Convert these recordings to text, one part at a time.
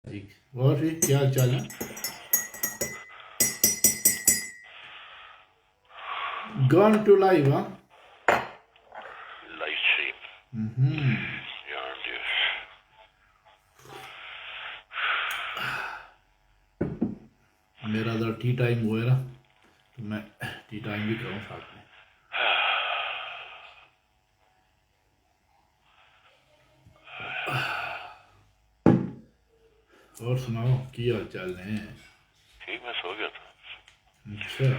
جی اور پھر کیا حال چال ہے؟ گون ٹو لائیو ہاں live stream. Yeah, and yes. میرا ذرا ٹی ٹائم ہوا ہے نا تو میں ٹی ٹائم بھی کروں ساتھ میں. اور سناؤ کی حال چال ہے؟ ٹھیک میں سو گیا تھا. اچھا پھر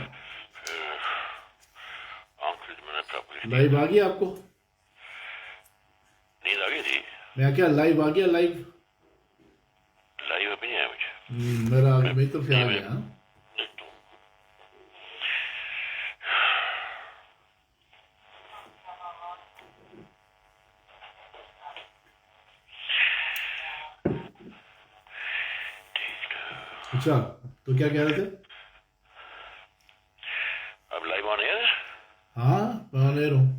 آنکھ میں نے پراپرلی لائیو آ گیا آپ کو؟ نیند آ گئی تھی. میں کیا لائیو آ گیا لائیو؟ لائیو ابھی نہیں آیا مجھے. میرا میری طرف سے آ گیا ہاں. دیکھتا ہوں. اچھا تو کیا کہہ رہے تھے؟ اب لائیو آن ایئر. ہاں میں لے رہا ہوں.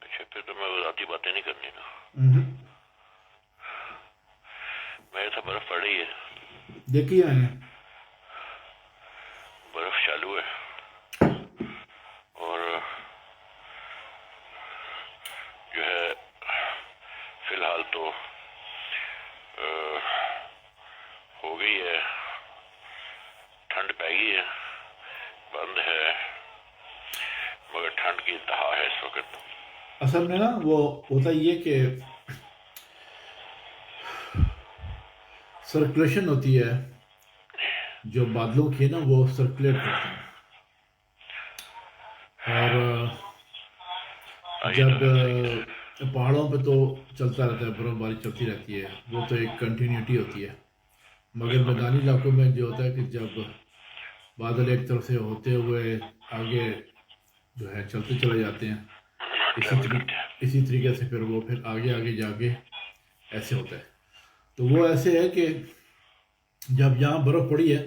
اچھا پھر تو میں ذاتی باتیں نہیں کرنی نا. میرے تو برف پڑ رہی ہے. دیکھیے میں نے برف چالو ہے اور جو ہے فی الحال تو ہو گئی ہے. ٹھنڈ پہ گئی ہے. بند ہے مگر ٹھنڈ کی انتہا ہے اس وقت. اصل میں نا وہ ہوتا یہ کہ سرکولیشن ہوتی ہے جو بادلوں کی نا وہ سرکولیٹ کرتے ہیں اور جب پہاڑوں پہ تو چلتا رہتا ہے برف باری چلتی رہتی ہے وہ تو ایک کنٹینیوٹی ہوتی ہے مگر میدانی علاقوں میں جو ہوتا ہے کہ جب بادل ایک طرف سے ہوتے ہوئے آگے جو ہے چلتے چلے جاتے ہیں اسی طریقے سے پھر وہ پھر آگے آگے جا کے ایسے ہوتا ہے. تو وہ ایسے ہے کہ جب یہاں برف پڑی ہے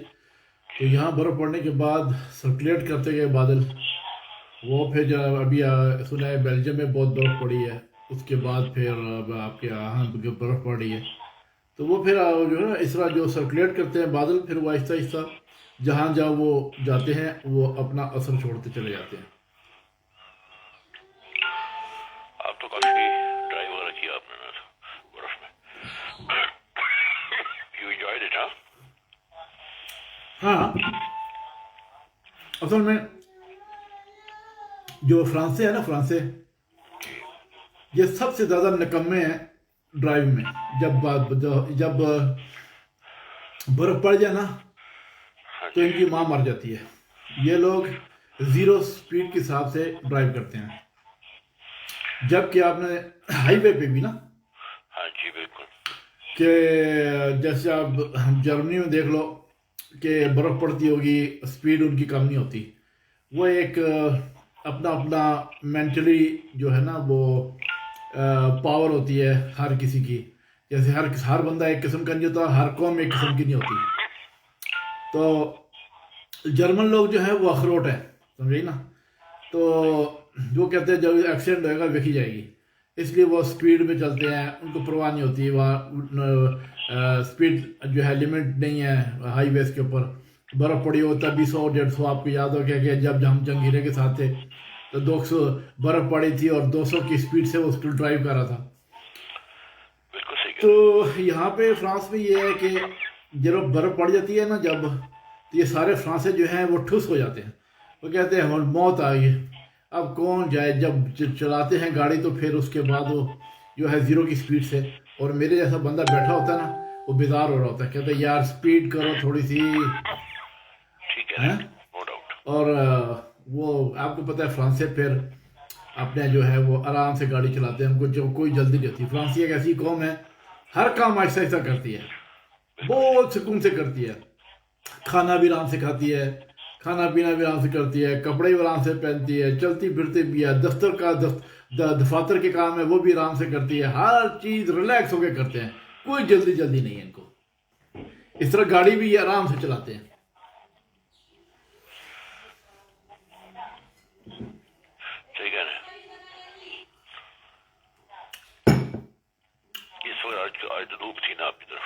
تو یہاں برف پڑنے کے بعد سرکولیٹ کرتے گئے بادل وہ پھر جب ابھی سنا ہے بیلجیم میں بہت برف پڑی ہے اس کے بعد پھر آپ کے یہاں برف پڑ رہی ہے تو وہ پھر جو ہے نا اس طرح جو سرکولیٹ کرتے ہیں بادل پھر وہ آہستہ آہستہ جہاں جہاں وہ جاتے ہیں وہ اپنا اثر چھوڑتے چلے جاتے ہیں. آپ تو کافی ڈرائیو وغیرہ کیا آپ نے برف میں. یو انجوائڈ اٹ ہاں. ہاں اصل میں جو فرانسے ہیں نا فرانسے یہ سب سے زیادہ نکمے ہیں ڈرائیو میں. جب برف پڑ جائے نا تو ان کی ماں مر جاتی ہے. یہ لوگ زیرو سپیڈ کے حساب سے ڈرائیو کرتے ہیں جبکہ آپ نے ہائی وے پہ بھی نا ہاں جی بالکل کہ جیسے آپ جرمنی میں دیکھ لو کہ برف پڑتی ہوگی سپیڈ ان کی کم نہیں ہوتی. وہ ایک اپنا اپنا مینٹلی جو ہے نا وہ پاور ہوتی ہے ہر کسی کی. جیسے ہر بندہ ایک قسم کا نہیں ہوتا ہر قوم ایک قسم کی نہیں ہوتی. تو جرمن لوگ جو ہے وہ اخروٹ ہے سمجھے نا. تو جو کہتے ہیں جب ایکسیڈنٹ ہوئے گا دیکھی جائے گی اس لیے وہ سپیڈ میں چلتے ہیں. ان کو پرواہ نہیں ہوتی. وہاں سپیڈ جو ہے لمٹ نہیں ہے. ہائی ویز کے اوپر برف پڑی ہو تب بھی 100-150 آپ کو یاد ہو گیا کہ جب ہم جنگیرے کے ساتھ تھے تو 200 برف پڑی تھی اور 200 کی سپیڈ سے وہ ڈرائیو کر رہا تھا. بالکل صحیح کہہ تو رہے ہیں. یہاں پہ فرانس میں یہ ہے کہ جب برف پڑ جاتی ہے نا جب تو یہ سارے فرانسے جو ہیں وہ ٹھوس ہو جاتے ہیں. وہ کہتے ہیں موت آ گئی اب کون جائے. جب چلاتے ہیں گاڑی تو پھر اس کے بعد وہ جو ہے زیرو کی سپیڈ سے اور میرے جیسا بندہ بیٹھا ہوتا ہے نا وہ بیدار ہو رہا ہوتا ہے کہتا ہے یار سپیڈ کرو تھوڑی سی ٹھیک ہے ہیں. No doubt. اور وہ آپ کو پتہ ہے فرانسے پھر اپنے جو ہے وہ آرام سے گاڑی چلاتے ہیں. ان کو جو کوئی جلدی نہیں ہوتی. فرانسی ایک ایسی قوم ہے ہر کام آہستہ آہستہ کرتی ہے بہت سکون سے کرتی ہے. کھانا بھی آرام سے کھاتی ہے کھانا پینا بھی آرام سے کرتی ہے کپڑے بھی آرام سے پہنتی ہے چلتی پھرتی بھی ہے. دفتر کا دفاتر کے کام ہے وہ بھی آرام سے کرتی ہے. ہر چیز ریلیکس ہو کے کرتے ہیں. کوئی جلدی نہیں ہے ان کو. اس طرح گاڑی بھی یہ آرام سے چلاتے ہیں. صحیح کہہ رہے ہیں. اس وقت آج تو دھوپ تھی نا آپ کی طرف.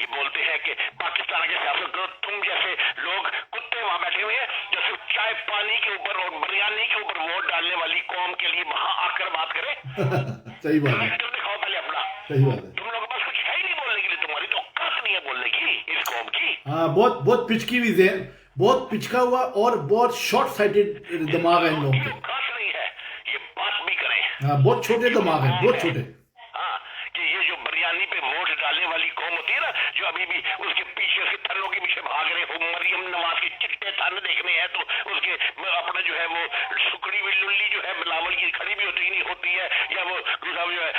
یہ بولتے ہیں کہ پاکستان کے سیاست کرو. تم جیسے لوگ کتے وہاں بیٹھے ہوئے ہیں جو صرف چائے پانی کے اوپر اور بریانی کے اوپر ووٹ ڈالنے والی قوم کے لیے وہاں آ کر بات کرے. صحیح بات ہے, دکھاؤ پہلے اپنا. صحیح بات ہے. تم لوگوں کے پاس کچھ ہے ہی نہیں بولنے کے لیے, تمہاری تو اوقات نہیں ہے بولنے کی اس قوم کی. ہاں, بہت بہت پچکی ہوئی ذہن, بہت پچکا ہوا اور بہت شارٹ سائٹڈ دماغ ہے ان لوگوں کے. اوقات نہیں ہے یہ بات بھی کریں. ہاں, بہت چھوٹے دماغ ہیں, بہت چھوٹے. ہاں, کہ یہ جو بریانی پہ ووٹ ڈالنے والی قوم ہوتی ہے نا, جو ابھی بھی اس کے پیچھے سے تھنوں کے پیچھے بھاگ رہے ہو, مریم نواز کے چٹے تھن دیکھنے ہیں تو اس کے اپنا جو ہے وہ سکڑی ہوئی للی جو ہے بلاول کی کھڑی بھی ہوتی ہے, یا وہ دوسرا جو ہے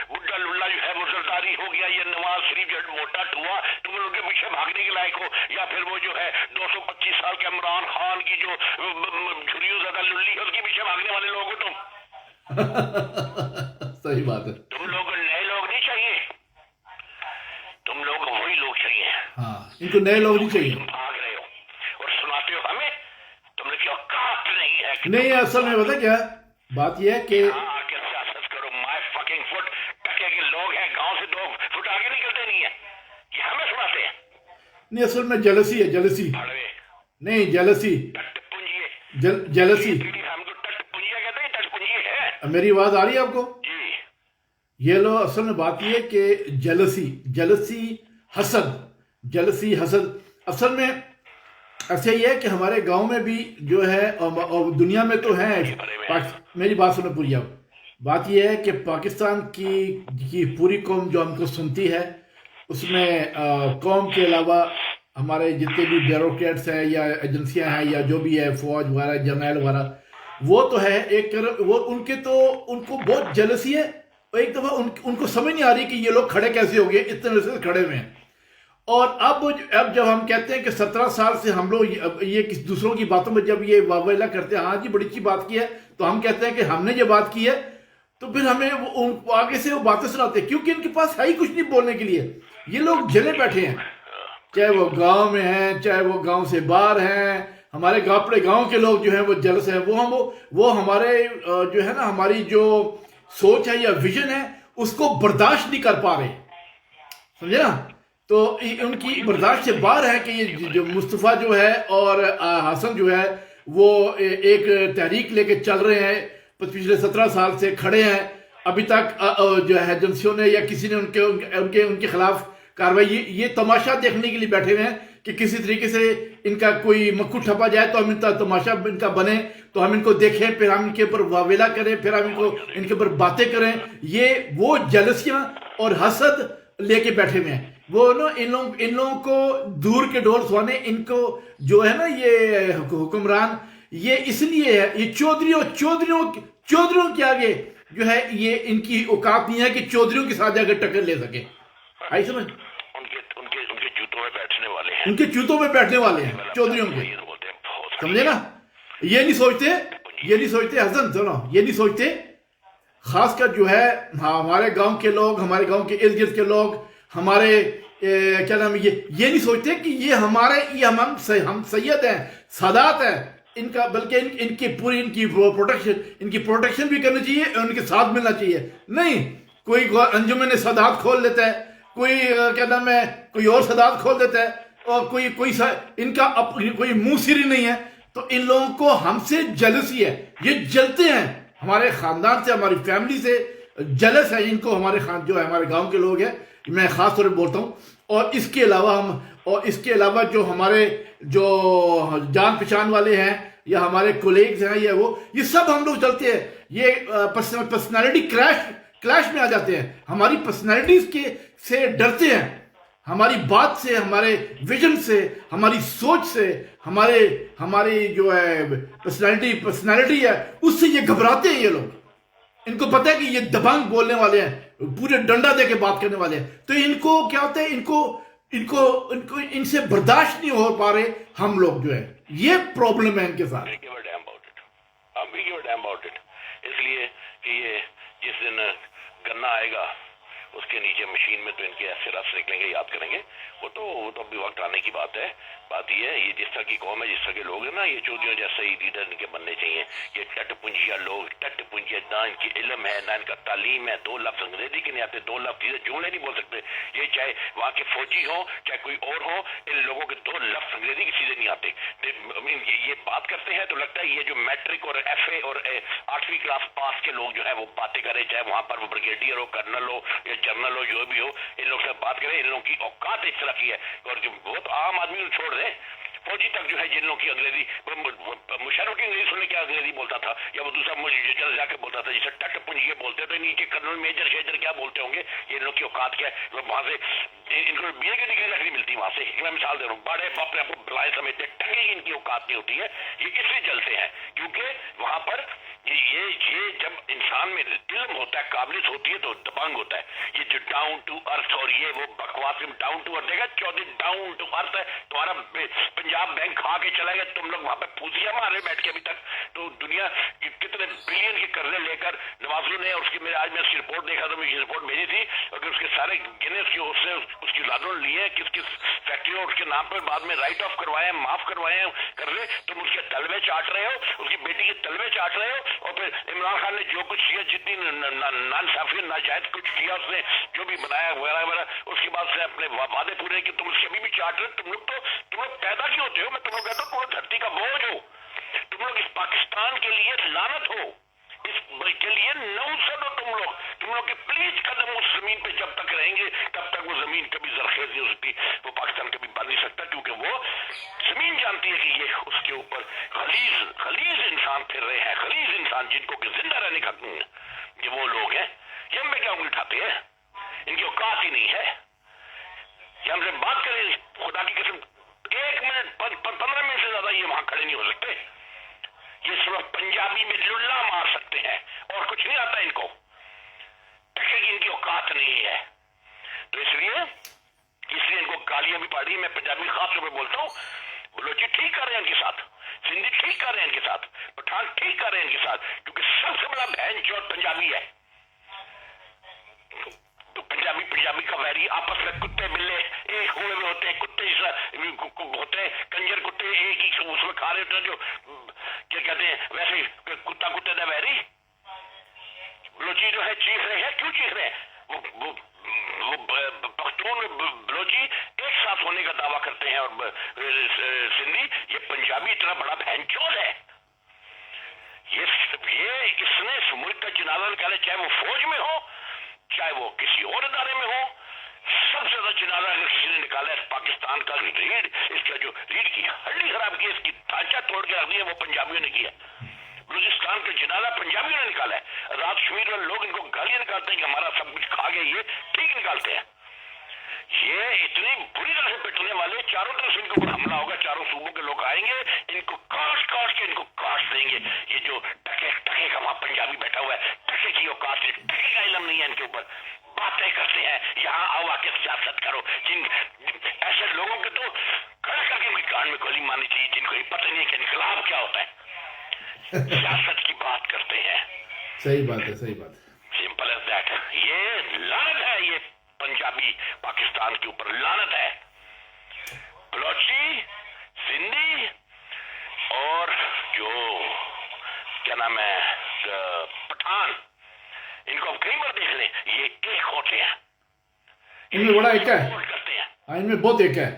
بڈھا للا جو ہے وہ زرداری ہو گیا, یا نواز شریف جو موٹا ٹوا, تم لوگوں کے پیچھے بھاگنے کے لائق ہو, یا پھر وہ جو ہے 225 سال کے عمران خان کی جو جھریوں زیادہ للی ہے اس کے پیچھے بھاگنے والے لوگ ہو تم. صحیح بات ہے. تم لوگ نئے لوگ نہیں چاہیے, تم لوگ وہی لوگ چاہیے. ہاں, ان کو نئے لوگ نہیں چاہیے. تم بھاگ رہے ہو اور سناتے ہو ہمیں, تم نے کی اوقات نہیں ہے کہ نہیں, اصل میں پتہ کیا بات یہ ہے کہ آ کے سیاست کرو. مائی فکنگ فٹ ٹکے کے لوگ ہیں گاؤں سے 2 فٹ آگے نکلتے نہیں ہیں, یہ ہمیں سناتے ہیں. نہیں, اصل میں جلسی ہے, جلسی بڑوے نہیں, جلسی, ٹٹ پنجیے, جلسی. ہم کو ٹٹ پنجیے کہتے ہیں, ٹٹ پنجیے ہے. میری آواز آ رہی ہے آپ کو؟ جی, یہ لو, اصل میں بات یہ ہے کہ جلسی حسد, جلسی حسد اصل میں ایسا ہی ہے کہ ہمارے گاؤں میں بھی جو ہے اور دنیا میں تو ہے. میری بات سنو پوری. اب بات یہ ہے کہ پاکستان کی پوری قوم جو ہم کو سنتی ہے, اس میں قوم کے علاوہ ہمارے جتنے بھی بیوروکریٹس ہیں یا ایجنسیاں ہیں یا جو بھی ہے, فوج وغیرہ, جرنیل وغیرہ, وہ تو ہے ایک, وہ ان کو بہت جلسی ہے. ایک دفعہ ان کو سمجھ نہیں آ رہی کہ یہ لوگ کھڑے کیسے ہو گئے, اتنے عرصے سے کھڑے ہوئے ہیں. اور اب جب ہم کہتے ہیں کہ 17 سال سے ہم لوگ یہ کسی دوسروں کی باتوں میں جب یہ واویلا کرتے ہیں, ہاں جی بڑی اچھی بات کی ہے, تو ہم کہتے ہیں کہ ہم نے یہ بات کی ہے, تو پھر ہمیں آگے سے وہ باتیں سناتے ہیں, کیونکہ ان کے پاس ہے ہی کچھ نہیں بولنے کے لیے. یہ لوگ جلے بیٹھے ہیں, چاہے وہ گاؤں میں ہیں, چاہے وہ گاؤں سے باہر ہیں. ہمارے اپنے گاؤں کے لوگ جو ہیں وہ جلس ہیں, وہ ہمارے جو ہے نا, ہماری جو سوچ ہے یا ویژن ہے اس کو برداشت نہیں کر پا رہے, سمجھے نا. تو ان کی برداشت سے باہر ہے کہ یہ جو مصطفیٰ جو ہے اور حسن جو ہے وہ ایک تحریک لے کے چل رہے ہیں, پچھلے 17 سال سے کھڑے ہیں. ابھی تک جو ہے ایجنسیوں نے یا کسی نے ان کے خلاف کاروائی, یہ تماشا دیکھنے کے لیے بیٹھے ہوئے ہیں کہ کسی طریقے سے ان کا کوئی مکھو ٹھپا جائے تو ہم ان کا تماشا ان کا بنے, تو ہم ان کو دیکھیں, پھر ہم ان کے اوپر واویلا کریں, پھر ہم ان کے اوپر باتیں کریں. یہ وہ جلسیاں اور حسد لے کے بیٹھے ہوئے ہیں. وہ نا ان لوگوں کو دور کے ڈول سوانے, ان کو جو ہے نا یہ حکمران, یہ اس لیے ہے, یہ چودھریوں کے آگے جو ہے یہ ان کی اوقات نہیں ہے کہ چودھریوں کے ساتھ جا کے ٹکر لے سکے. آئی سمجھ؟ ان کے جوتوں میں بیٹھنے والے ہیں, ان کے جوتوں میں بیٹھنے والے ہیں چودھریوں کے, سمجھے نا. یہ نہیں سوچتے حسن, سنو, یہ نہیں سوچتے, خاص کر جو ہے ہمارے گاؤں کے لوگ, ہمارے گاؤں کے ارد گرد کے لوگ, ہمارے کیا نام, یہ نہیں سوچتے کہ یہ ہم سید ہیں, سادات ہیں ان کا, بلکہ ان کی پوری ان کی پروٹیکشن بھی کرنی چاہیے اور ان کے ساتھ ملنا چاہیے. نہیں, کوئی انجمن سادات کھول لیتا ہے, کوئی کیا نام ہے, کوئی اور سادات کھول دیتا ہے, اور کوئی ان کا کوئی منہ سری نہیں ہے. تو ان لوگوں کو ہم سے جلسی ہے, یہ جلتے ہیں, ہمارے خاندان سے, ہماری فیملی سے جلس ہے ان کو. ہمارے گاؤں کے لوگ ہیں, میں خاص طور پہ بولتا ہوں. اور اس کے علاوہ جو ہمارے جو جان پہچان والے ہیں یا ہمارے کولیگز ہیں یا یہ سب ہم لوگ چلتے ہیں, یہ پرسنالٹی کلیش میں آ جاتے ہیں. ہماری پرسنالٹیز سے ڈرتے ہیں, ہماری بات سے, ہمارے ویژن سے, ہماری سوچ سے, ہماری جو ہے پرسنالٹی ہے اس سے یہ گھبراتے ہیں. یہ لوگ, ان کو پتہ ہے کہ یہ دبنگ بولنے والے ہیں, پورے ڈنڈا دے کے بات کرنے والے ہیں. تو ان کو کیا ہوتا ہے, ان سے برداشت نہیں ہو پا رہے ہم لوگ جو ہے, یہ پرابلم ہے ان کے ساتھ. اس لیے کہ یہ جس دن گنا آئے گا اس کے نیچے مشین میں تو ان کے ایسے رس نکلیں گے، یاد کریں گے، وہ تو ابھی وقت آنے کی بات ہے. بات یہ ہے، یہ جس طرح کی قوم ہے، جس طرح کے لوگ ہیں نا، یہ چودھریوں جیسے ہی لیڈر ان کے بننے چاہیے. یہ ٹٹ پنجیا لوگ، ٹٹ پنجیا، نہ ان کی علم ہے نہ ان کا تعلیم ہے، 2 لفظ انگریزی کے نہیں آتے، 2 لفظ سیدھے جملے نہیں بول سکتے. یہ چاہے وہاں کے فوجی ہوں چاہے کوئی اور ہو، ان لوگوں کے 2 لفظ انگریزی کے سیدھے نہیں آتے. یہ بات کرتے ہیں تو لگتا ہے یہ جو میٹرک اور ایف اے اور 8ویں کلاس پاس کے لوگ جو ہے وہ باتیں کریں، چاہے وہاں پر وہ بریگیڈیئر ہو، کرنل ہو یا جنرل ہو، جو بھی ہو، ان لوگ سے بات کریں. ان لوگوں کی اوقات اس طرح کی ہے، اور جو بہت عام آدمی کو چھوڑ دیں، فوجی تک جو ہے جن لوگوں کی انگریزی، مشرف کی انگریزی سننے کیا انگریزی بولتا تھا، یا وہ دوسرا جنرل جا کے بولتا تھا، جسے ٹٹ پنجیے بولتے تھے، نیچے کرنل میجر شیجر کیا بولتے ہوں گے. یہ ان لوگ کی اوقات کیا ہے، وہاں سے ان کو بی اے کی ڈگری تک نہیں ملتی وہاں سے. میں مثال دے رہا ہوں، بڑے باپ نے آپ کو بلائے سمجھتے، ٹنگے کی ان کی اوقات نہیں ہوتی ہے. یہ اس لیے جلتے ہیں کیونکہ وہاں پر یہ جب انسان میں علم ہوتا ہے، قابلیت ہوتی ہے، تو دبنگ ہوتا ہے. یہ جو ڈاؤن ٹو ارتھ اور یہ وہ بکواس میں ڈاؤن ٹو ارتھ دے گا، چودھری ڈاؤن ٹو ارتھ ہے. تمہارا پنجاب بینک کھا کے چلا گیا، تم لوگ وہاں پہ پھوسیاں مار رہے بیٹھ کے ابھی تک. تو دنیا کتنے بلین کے قرضے لے کر نوازوں نے، اور اس کی آج میں اس کی رپورٹ دیکھا تو مجھے رپورٹ بھیجی تھی، اور اس کے سارے گنے اس کی لادوں لیے، کس کس فیکٹریوں اس کے نام پر بعد میں رائٹ آف کروائے، معاف کروائے قرضے. تم اس کے تلوے چاٹ رہے ہو، اس کی بیٹی کے تلوے چاٹ رہے ہو. اور پھر عمران خان نے جو کچھ کیا، جتنی ناانصافی ناجائز کچھ کیا اس نے، جو بھی بنایا وغیرہ وغیرہ، اس کے بعد سے اپنے وعدے پورے کہ تم اس کے بھی چاٹ رہے. تم لوگ پیدا کیوں ہوتے ہو؟ میں تم لوگ کہتا ہوں تم دھرتی کا بوجھ ہو. تم لوگ اس پاکستان کے لیے لعنت ہو، اس کے لیے نوسد ہو. تم لوگ کے پلیز قدم اس زمین پہ جب تک رہیں گے تب تک وہ زمین کبھی زرخیز نہیں ہو سکتی، وہ پاکستان کبھی بن نہیں سکتا. کیونکہ وہ زمین جانتی ہے کہ یہ اس کے اوپر خلیز انسان پھر رہے ہیں، خلیز انسان جن کو کہ زندہ رہنے کا یہ وہ لوگ ہیں. یہ ہم پہ کیا انگلی اٹھاتے ہیں؟ ان کی اوقات ہی نہیں ہے کہ ہم سے بات کریں. خدا کی قسم 1 منٹ 15 منٹ سے زیادہ یہ وہاں کھڑے نہیں ہو سکتے. یہ صرف پنجابی میں للا مار سکتے ہیں اور کچھ نہیں آتا ان کو. ٹکے کی ان کی اوقات نہیں ہے. تو اس لیے ان کو گالیاں بھی پڑ رہی. میں پنجابی خاص طور پہ بولتا ہوں، بلوچی ٹھیک کر رہے ہیں ان کے ساتھ، سندھی ٹھیک کر رہے ہیں ان کے ساتھ، پٹھان ٹھیک کر رہے ہیں ان کے ساتھ، کیونکہ سب سے بڑا بہن چوت پنجابی ہے. تو پنجابی کا ویری آپس میں کتے بلے ایک ہوئے ہوئے ہوتے ہیں، کتے ہوتے ہیں، کنجر کتے ایک ہی اس میں کھا رہے ہوتے ہیں، جو کیا کہتے ہیں ویسے کتا کتے دا ویری. بلوچی جو ہے چیخ رہے ہیں. کیوں چیخ رہے ہیں؟ وہ پختون بلوچی ایک ساتھ ہونے کا دعویٰ کرتے ہیں، اور سندھی. یہ پنجابی اتنا بڑا بہن چود ہے. یہ اس نے اس ملک کا جنازہ نکالے، چاہے وہ فوج میں ہو چاہے وہ کسی اور ادارے میں ہو. سب سے زیادہ جنازہ اگر کسی نے نکالا ہے پاکستان کا ریڑھ، اس کا جو ریڑھ کی ہڈی خراب کی، اس کی ڈھانچہ توڑ کے رکھ دیا، وہ پنجابیوں نے کیا. بلوچستان کا جنازہ پنجابیوں نے نکالا ہے. رات شمیر والے لوگ ان کو گالیاں نکالتے ہیں کہ ہمارا سب کچھ کھا گیا، یہ ٹھیک نکالتے ہیں. یہ اتنی بری طرح سے پٹنے والے، چاروں طرف سے ان کے اوپر حملہ ہوگا، چاروں صوبوں کے لوگ آئیں گے، ان کو کاٹ کے ان کو کاٹ دیں گے. یہ جو ٹکے کا وہاں پنجابی بیٹھا ہوا ہے، ٹکے کی اوقات ہے، ٹکے کا علم نہیں ہے ان کے اوپر. باتیں کرتے ہیں یہاں آؤ آ کے سیاست کرو. جن ایسے لوگوں کے تو کھڑا کر کے ان کی کان میں گولی مارنی چاہیے، جن کو یہ پتہ نہیں ہے کہ انقلاب کیا ہوتا ہے. سیاست کی بات کرتے ہیں. صحیح بات ہے، صحیح بات ہے. Simple as that. یہ لعنت ہے، یہ پنجابی پاکستان کے اوپر لعنت ہے. بلوچی، سندھی اور جو کیا نام ہے پٹھان، ان کو آپ کئی بار دیکھ لیں، یہ ایک ہوتے ہیں. ان میں بڑا ایک ہے، کرتے ہیں ان میں بہت ایک ہے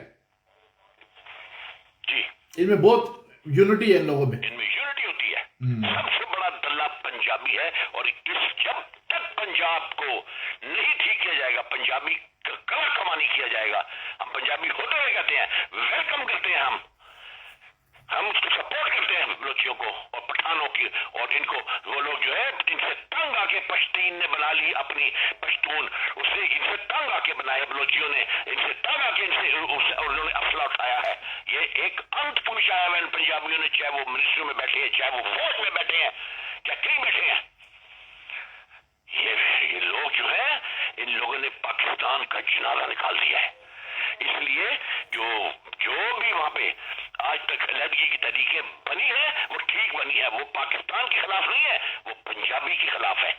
جی، ان میں بہت یونٹی ہے ان لوگوں میں. ان میں یونٹی ہوتی ہے. سب سے بڑا دلہ پنجابی ہے. اور جب تک پنجاب کو نہیں ٹھیک کیا جائے گا، پنجابی کلا کمانی کیا جائے گا. ہم پنجابی ہوتے ہوئے کہتے ہیں، ویلکم کرتے ہیں، ہم اس کو سپورٹ کرتے ہیں بلوچیوں کو اور پٹھانوں کی. اور جن کو وہ لوگ جو ہے ان سے تنگ آ کے پشتین نے بنا لی اپنی پشتون، اس سے ان سے تنگ آ کے بنایا بلوچیوں نے، ان سے تنگ آ کے اور انہوں نے اسلحہ اٹھایا ہے. یہ ایک انت پہنچایا ہوا ان پنجابیوں نے، چاہے وہ منسٹریوں میں بیٹھے ہیں، چاہے وہ فوج میں بیٹھے ہیں، چاہے کہیں بیٹھے ہیں. یہ لوگ جو ہے، ان لوگوں نے پاکستان کا جنازہ نکال دیا ہے. اس لیے جو بھی وہاں پہ آج تک علیحدگی کی تحریکیں بنی ہے وہ ٹھیک بنی ہے. وہ پاکستان کے خلاف نہیں ہے، وہ پنجابی کے خلاف ہے.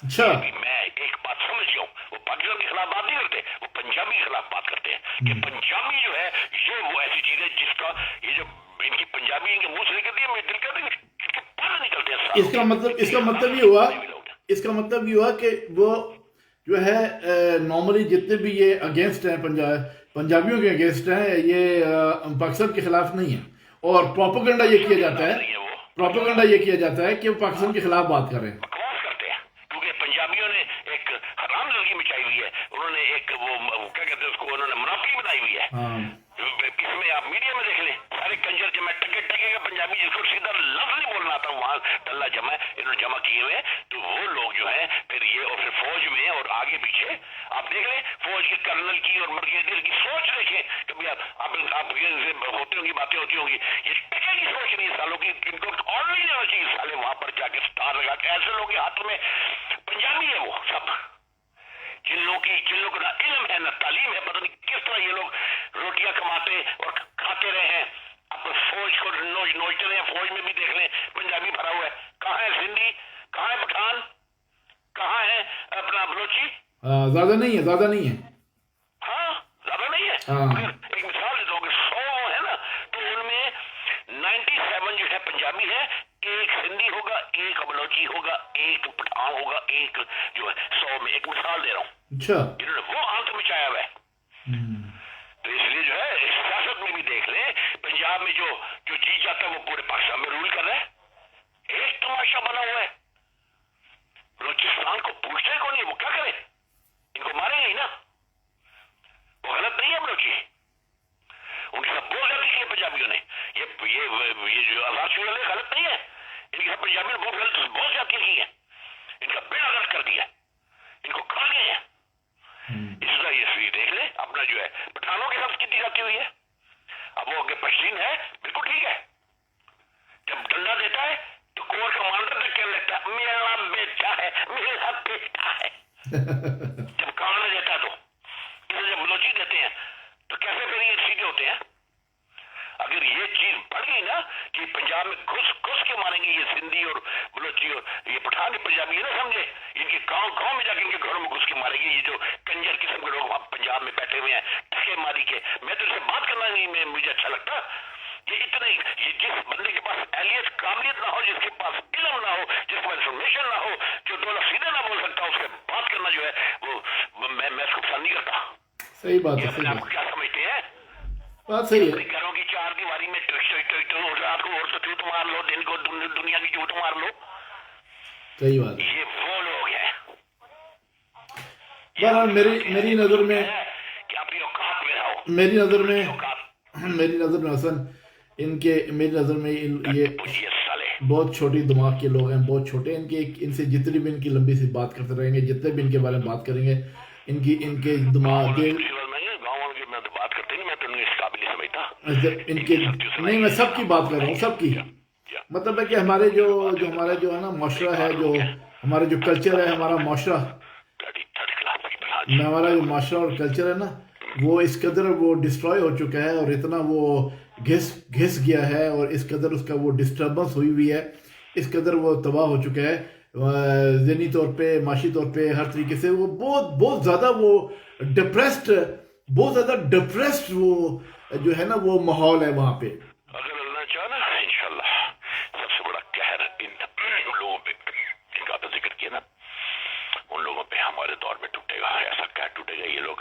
اچھا میں ایک بات سمجھ گیا ہوں, وہ پاکستان کے خلاف بات نہیں کرتے, وہ پنجابی کے خلاف بات کرتے ہیں کہ پنجابی جو ہے یہ وہ ایسی چیز ہے جس کا یہ جو ان کی پنجابی ان کے منہ سے نکلتی ہے, میرے دل کا ان کے پانا نکلتے ہیں. اس کا مطلب یہ ہوا, اس کا مطلب یہ ہوا کہ وہ جو ہے نارملی جتنے بھی یہ اگینسٹ ہیں پنجابیوں کے اگینسٹ ہیں, یہ پاکستان کے خلاف نہیں ہیں, اور پروپیگنڈا یہ کیا جاتا ہے کہ وہ پاکستان کے خلاف بات کر رہے ہیں. بکواس کرتے ہیں, کیونکہ پنجابیوں نے ایک حرام زندگی مچائی ہوئی ہے, انہوں نے ایک وہ کیا کہتے ہیں اس کو, انہوں نے منافقی بنائی ہوئی ہے. ہاں اس میں آپ میڈیا میں دیکھ لیں, سارے کنجر جمع ٹکے کا پنجابی جس کو سیدھا لفظ نہیں بولنا آتا وہاں ڈلہ جمع ہے, انہوں نے جمع کیے ہوئے, تو وہ لوگ جو ہیں پھر یہ, اور پھر فوج میں اور آگے پیچھے آپ دیکھ لیں فوج کے کرنل کی اور مرکزی کی سوچ دیکھیں, کبھی آپ ہوتی ہوں گی باتیں ہوتی ہوں گی, یہ ٹکے کی سوچ نہیں ہے سالوں کی, ان کو اور نہیں لینا چاہیے سالے وہاں پر جا کے اسٹار لگا کے, ایسے لوگوں کے ہاتھوں میں پنجابی ہے وہ سب, جن لوگوں کو نہ علم ہے نہ تعلیم ہے, پتہ نہیں کس طرح یہ لوگ روٹیاں کماتے اور کھاتے رہے ہیں, اب فوج کو نوچتے رہے ہیں. فوج میں بھی دیکھ لیں پنجابی بھرا ہوا ہے, کہاں ہے سندھی, کہاں ہے پٹھان, کہاں ہے اپنا بلوچی, زیادہ نہیں ہے. ہاں زیادہ نہیں ہے. ہاں ایک مثال دیتا ہوں کہ 100 ہے نا, تو ان میں 97 جو ہے پنجابی ہے, ایک سندھی ہوگا, ایک بلوچی ہوگا, ایک پٹھان ہوگا, ایک جو ہے 100 میں, ایک مثال دے رہا ہوں. اچھا انہوں نے وہ آنت مچایا ہوا ہے. تو اس لیے جو ہے سیاست میں بھی دیکھ لیں, پنجاب میں جو جیت جاتا ہے وہ پورے پاکستان میں رول کر رہا ہے, ایک تماشا بنا ہوا ہے. بلوچستان کو پوچھتے کو نہیں, وہ کیا کرے, ان کو ماریں گے ہی نا, وہ غلط نہیں ہے بلوچی, ان کے ساتھ بہت غلطی کی ہے پنجابیوں نے, یہ جو آزاد شعر والے غلط نہیں ہے, ان کے ساتھ پنجابیوں نے بہت زیادتی کی ہے, ان کا بیڑا غلط کر دیا, ان کو کھا گئے ہیں. اس طرح یہ دیکھ لیں اپنا جو ہے پٹھانوں کے ساتھ کتنی جاتی ہوئی ہے. اب وہ پشتین ہے بالکل ٹھیک ہے, جب ڈنڈا دیتا ہے تو کور کمانڈر تک کہنے لگتا ہے میرا بیٹا ہے, میرا بیٹا ہے, جب کمانڈر دیتا ہے تو جب بلوچی دیتے ہیں تو کیسے پھر یہ سیدھے ہوتے ہیں. اگر یہ چیز بڑھ گئی نا کہ پنجاب میں گھس کے ماریں گے یہ سندھی اور بلوچی اور یہ پٹھان کے پنجابی, یہ نہ سمجھے ان کے گاؤں میں جا کے ان کے گھروں میں گھس کے ماریں گے, یہ جو کنجر قسم کے لوگ وہاں پنجاب میں بیٹھے ہوئے ہیں ٹھکے ماری کے. میں تو اسے بات کرنا نہیں مجھے اچھا لگتا, یہ اتنے یہ جس بندے کے پاس اہلیت قابلیت نہ ہو, جس کے پاس علم نہ ہو, جس کے پاس انفارمیشن نہ ہو, جو دو لفظ سیدھے نہ بول سکتا, اس سے بات کرنا جو ہے وہ میں اس کو پسند نہیں کرتا. صحیح بات ہے, اپنے آپ کو کیا سمجھتے ہیں, بات صحیح ہے. گھروں کی چار دیواری میں رات کو اور جھوٹ مار لو, دن کو دنیا کی جھوٹ مار لو. صحیح بات ہے. یہ وہ لوگ ہیں بہرحال میری نظر میں کہ اپنی اوقات میں رہو. میری نظر میں حسن میری نظر میں یہ سالے بہت چھوٹی دماغ کے لوگ ہیں, بہت چھوٹے. ان سے جتنی بھی ان کی لمبی سی بات کرتے رہیں گے, جتنے بھی ان کے بارے میں بات کریں گے, ان کے دماغ میں تو بات کرتے نہیں, میں تو اس قابل نہیں سمجھتا. نہیں, میں سب کی بات کر رہا ہوں, سب کی. مطلب ہے کہ ہمارے ہمارا جو ہے نا معاشرہ ہے, جو ہمارا جو کلچر ہے, ہمارا معاشرہ, ہمارا جو معاشرہ اور کلچر ہے نا, وہ اس قدر وہ ڈسٹروائے ہو چکا ہے, اور اتنا وہ گھس گیا ہے, اور اس قدر اس کا وہ ڈسٹربنس ہوئی ہے, اس قدر وہ تباہ ہو چکا ہے ذہنی طور پہ, معاشی طور پہ, ہر طریقے سے. وہ بہت زیادہ وہ ڈپریسڈ, بہت زیادہ ڈپریسڈ وہ جو ہے نا وہ ماحول ہے وہاں پہ. اگر اللہ چاہے نا انشاءاللہ سب سے بڑا قہر ان لوگوں پہ جن کا آپ نے ذکر کیا نا, ان لوگوں پہ ہمارے دور میں ٹوٹے گا, ایسا قہر ٹوٹے گا, یہ لوگ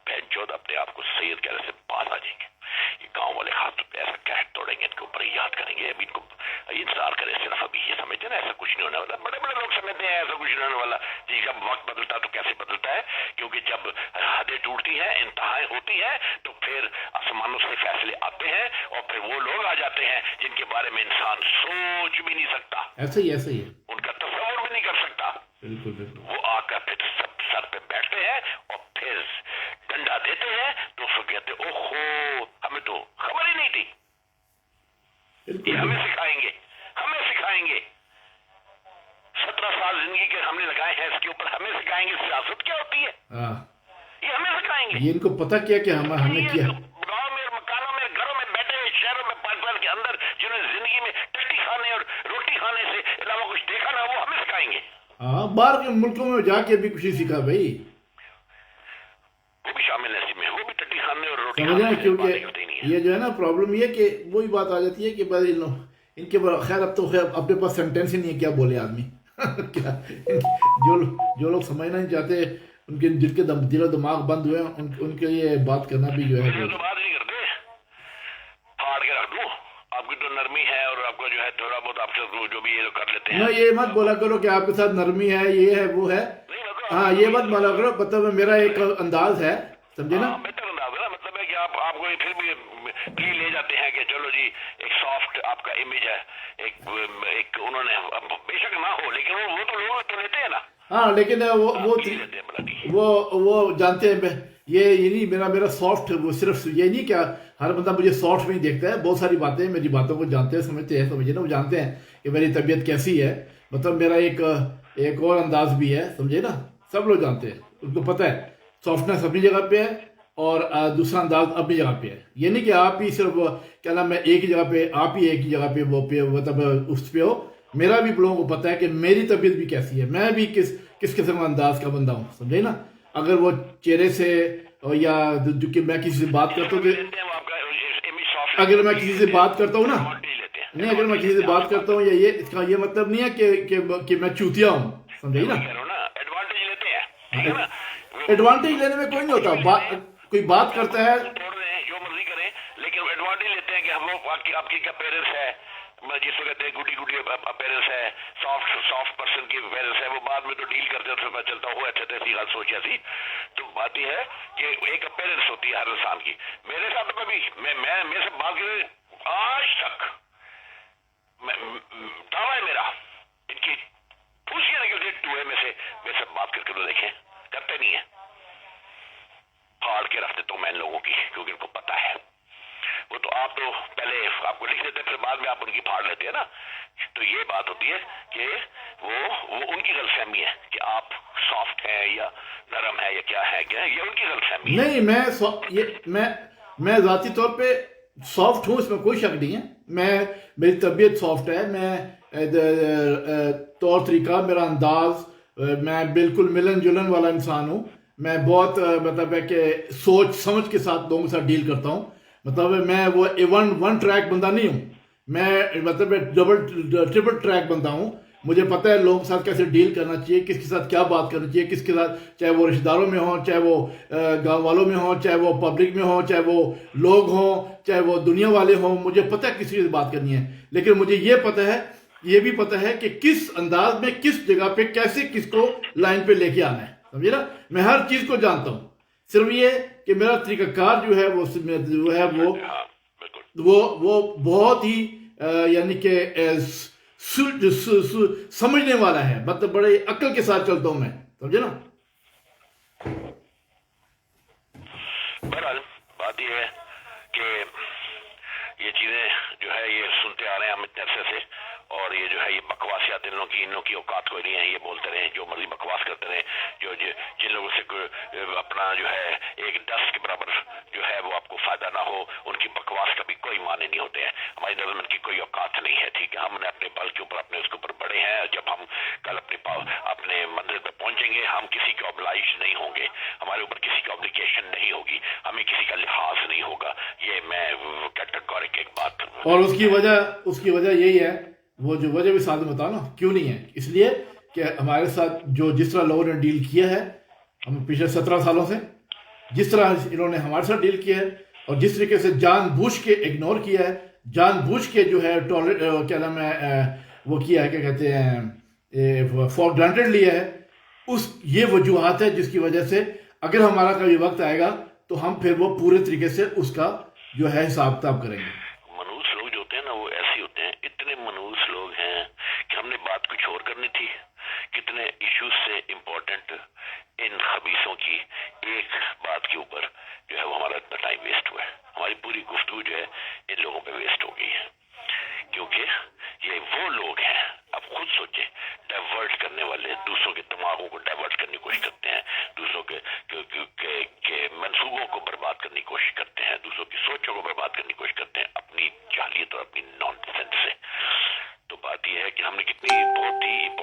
بہن چود اپنے آپ کو سید کہنے سے باز آ جائیں گے. یہ گاؤں والے خاص طور پہ ایسا قہر توڑیں گے, ان کے اوپر یاد کریں گے. ابھی ان کو انتظار کریں, صرف ابھی یہ سمجھتے نا ایسا کچھ نہیں ہونے والا. بڑے بڑے لوگ سمجھتے ہیں ایسا کچھ نہیں ہونے والا. جی جب وقت بدلتا ہے تو کیسے بدلتا ہے, کیونکہ جب حدیں ٹوٹتی ہیں, انتہائیں ہوتی ہیں, تو پھر آسمانوں سے فیصلے آتے ہیں, اور پھر وہ لوگ آ جاتے ہیں جن کے بارے میں انسان سوچ بھی نہیں سکتا, ایسا ہی ہے, ان کا تصور بھی نہیں کر سکتا. بالکل. وہ آ کر پھر سب سر پہ بیٹھتے ہیں اور پھر ڈنڈا دیتے ہیں, تو اس کو کہتے اوہو ہمیں تو خبر ہی نہیں تھی, یہ ہمیں سکھائیں گے. 17 سال زندگی کے ہم نے لگائے ہیں اس کے اوپر, ہمیں سکھائیں گے سیاست کیا ہوتی ہے, یہ ہمیں سکھائیں گے. یہ ان کو پتہ کیا کہ ہمیں کیا گاؤں میں, مکانوں میں, گھروں میں بیٹھے ہوئے, شہروں ہزاروں میں پاکستان کے اندر جنہوں نے زندگی میں ٹٹی کھانے اور روٹی کھانے سے علاوہ کچھ دیکھا نہ، وہ ہمیں سکھائیں گے. ہاں، باہر کے ملکوں میں جا کے بھی کچھ نہیں سیکھا بھائی، وہ بھی شامل ہے اس میں، وہ بھی ٹٹی کھانے اور روٹی سمجھ رہے کھانے ہیں؟ سے باتیں کیونکہ کرتے ہی نہیں ہے. یہ جو ہے نا پرابلم یہ کہ وہی بات آ جاتی ہے کہ بھائی ان کے خیر اب تو خیر اپنے پاس سینٹینس ہی نہیں ہے، کیا بولے آدمی کیا جو لوگ سمجھنا نہیں چاہتے، ان کے جن کے دل و دماغ بند ہوئے ہیں، ان کے لیے بات کرنا بھی جو ہے میرے وہ تو بات نہیں کرتے، پھاڑ کے رکھ دوں. آپ کی تو نرمی ہے اور آپ کا جو ہے تھوڑا بہت آپ سے جو بھی یہ کرتے ہیں. نہ، یہ مت بولا کرو کہ آپ کے ساتھ نرمی ہے، یہ ہے وہ ہے. نہیں مطلب ہاں، یہ مت بولا کرو، مطلب میرا ایک انداز ہے، سمجھے نا. بہتر انداز ہے نا، مطلب ہے کہ آپ کو پھر بھی پلی لے جاتے ہیں کہ چلو جی ایک سافٹ آپ کا امیج ہے، ایک انہوں نے بے شک نہ ہو لیکن وہ تو لوگ تو لیتے ہیں نا. ہاں، لیکن لیتے ہیں بلادی. وہ جانتے ہیں یہ نہیں میرا سافٹ، وہ صرف یہ نہیں کہ ہر بندہ مجھے سافٹ نہیں دیکھتا ہے، بہت ساری باتیں میری باتوں کو جانتے ہیں، سمجھتے ہیں، سمجھے نا، وہ جانتے ہیں کہ میری طبیعت کیسی ہے، مطلب میرا ایک اور انداز بھی ہے، سمجھے نا. سب لوگ جانتے ہیں، ان کو پتہ ہے سافٹنس اپنی جگہ پہ ہے اور دوسرا انداز اپنی جگہ پہ ہے. یہ نہیں کہ آپ ہی صرف کیا نام ہے ایک ہی جگہ پہ، آپ ہی ایک ہی جگہ پہ وہ پہ مطلب اس پہ ہو. میرا بھی لوگوں کو پتہ ہے کہ میری طبیعت بھی کیسی ہے، میں بھی کس قسم کا انداز کا بندہ ہوں، سمجھے نا. اگر وہ چہرے سے یا جو کہ میں کسی سے بات کرتا ہوں اگر میں کسی سے بات کرتا ہوں نا، نہیں، اگر میں کسی سے بات کرتا ہوں یا اس کا یہ مطلب نہیں ہے کہ میں چوتیا ہوں، سمجھے نا. ایڈوانٹیج لیتے ہیں، ٹھیک ہے نا. ایڈوانٹیج لینے میں کوئی نہیں ہوتا، کوئی بات کرتا ہے توڑ رہے ہیں جو مرضی کریں لیکن ایڈوانٹیج لیتے ہیں کہ ہم لوگ آپ کی اپیرنس ہے، جس کو کہتے ہیں گڈی اپیرنس ہے، سافٹ پرسن کی اپیرنس ہے، وہ بعد میں تو ڈیل کرتے ہیں، پتہ چلتا ہو اچھا ایسی بات سوچا تھی. تو بات یہ ہے کہ ایک اپیرنس ہوتی ہے ہر انسان کی. میرے ساتھ میں بھی میرے سے بات کرے آج تک دعویٰ ہے میرا، ان کی پوچھیے نا کہ ٹوئے میں سے میرے سے بات کر کے تو دیکھیں، کرتے نہیں ہیں. پھاڑ کے رکھ دیتا ہوں میں ان لوگوں کی، کیونکہ ان کو پتا ہے. وہ تو آپ تو پہلے آپ کو لکھ دیتے ہیں، پھر بعد میں آپ ان کی پھاڑ لیتے ہیں نا. تو یہ بات ہوتی ہے کہ وہ ان کی غلط فہمی ہے کہ آپ سافٹ ہیں یا نرم ہے یا کیا ہے، یہ ان کی غلط فہمی ہے. نہیں، میں ذاتی طور پہ سافٹ ہوں، اس میں کوئی شک نہیں ہے. میری طبیعت سافٹ ہے، میں طور طریقہ، میرا انداز، میں بالکل ملن جلن والا انسان ہوں. میں بہت مطلب ہے کہ سوچ سمجھ کے ساتھ لوگوں کے ساتھ ڈیل کرتا ہوں. مطلب میں وہ ون ٹریک بندہ نہیں ہوں، میں مطلب ٹرپل ٹریک بندہ ہوں. مجھے پتہ ہے لوگوں کے ساتھ کیسے ڈیل کرنا چاہیے، کس کے ساتھ کیا بات کرنا چاہیے، کس کے ساتھ، چاہے وہ رشتہ داروں میں ہوں، چاہے وہ گاؤں والوں میں ہوں، چاہے وہ پبلک میں ہوں، چاہے وہ لوگ ہوں، چاہے وہ دنیا والے ہوں. مجھے پتہ ہے کسی سے بات کرنی ہے، لیکن مجھے یہ بھی پتہ ہے کہ کس انداز میں، کس جگہ پہ کیسے کس کو لائن پہ لے کے آنا ہے، سمجھے نا. میں ہر چیز کو جانتا ہوں، صرف یہ کہ میرا طریقہ کار جو ہے وہ بہت ہی یعنی کہ سمجھنے والا ہے، مطلب بڑے عقل کے ساتھ چلتا ہوں میں، سمجھے نا. بہرحال بات یہ ہے کہ یہ چیزیں جو ہے یہ سنتے آ رہے ہیں ہم اتنے عرصے سے، اور یہ جو ہے یہ بکواسیات ان لوگوں کی اوقات کوئی نہیں ہے، یہ بولتے رہے جو مرضی بکواس کرتے رہے. جن لوگوں سے اپنا جو ہے ایک 10 کے برابر جو ہے وہ آپ کو فائدہ نہ ہو، ان کی بکواس کا بھی کوئی معنی نہیں ہوتے ہیں. ہماری نظر میں ان کی کوئی اوقات نہیں ہے، ٹھیک ہے. ہم نے اپنے بل کے اوپر اپنے اس کے اوپر بڑے ہیں. جب ہم کل اپنے منزل پہ پہنچیں گے، ہم کسی کے obliged نہیں ہوں گے، ہمارے اوپر کسی کی obligation نہیں ہوگی، ہمیں کسی کا لحاظ نہیں ہوگا. یہ میں کیٹیگورک ایک بات. اور اس کی وجہ یہی ہے، وہ جو وجہ بھی ساتھ میں بتاؤ نا کیوں نہیں ہے. اس لیے کہ ہمارے ساتھ جس طرح لوگوں نے ڈیل کیا ہے ہم پچھلے 17 سالوں سے، جس طرح انہوں نے ہمارے ساتھ ڈیل کیا ہے، اور جس طریقے سے جان بوجھ کے اگنور کیا ہے، جان بوجھ کے جو ہے کیا نام ہے وہ کیا ہے، کیا کہتے ہیں، فار گرانٹیڈ لیا ہے، یہ وجوہات ہے جس کی وجہ سے اگر ہمارا کبھی وقت آئے گا تو ہم پھر وہ پورے طریقے سے اس کا جو ہے حساب کتاب کریں گے. منوس لوگ جو ہوتے ہیں نا وہ ایسے ہوتے ہیں، اتنے منوس لوگ ہیں کہ ہم نے بات کچھ اور کرنی تھی. کتنے ایشوز سے امپورٹنٹ ان خبیصوں کی ایک بات کے اوپر جو ہے وہ ہمارا اتنا ٹائم ویسٹ ہوا ہے. ہماری پوری گفتگو جو ہے ان لوگوں پہ ویسٹ ہو گئی ہے، کیونکہ یہ وہ لوگ ہیں، اب خود سوچیں، ڈائیورٹ کرنے والے، دوسروں کے دماغوں کو ڈائیورٹ کرنے کی کوشش کرتے ہیں، دوسروں کے منصوبوں کو برباد کرنے کی کوشش کرتے ہیں، دوسروں کی سوچوں کو برباد کرنے کی کوشش کرتے ہیں، اپنی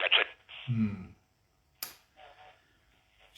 That's it.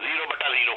0/0।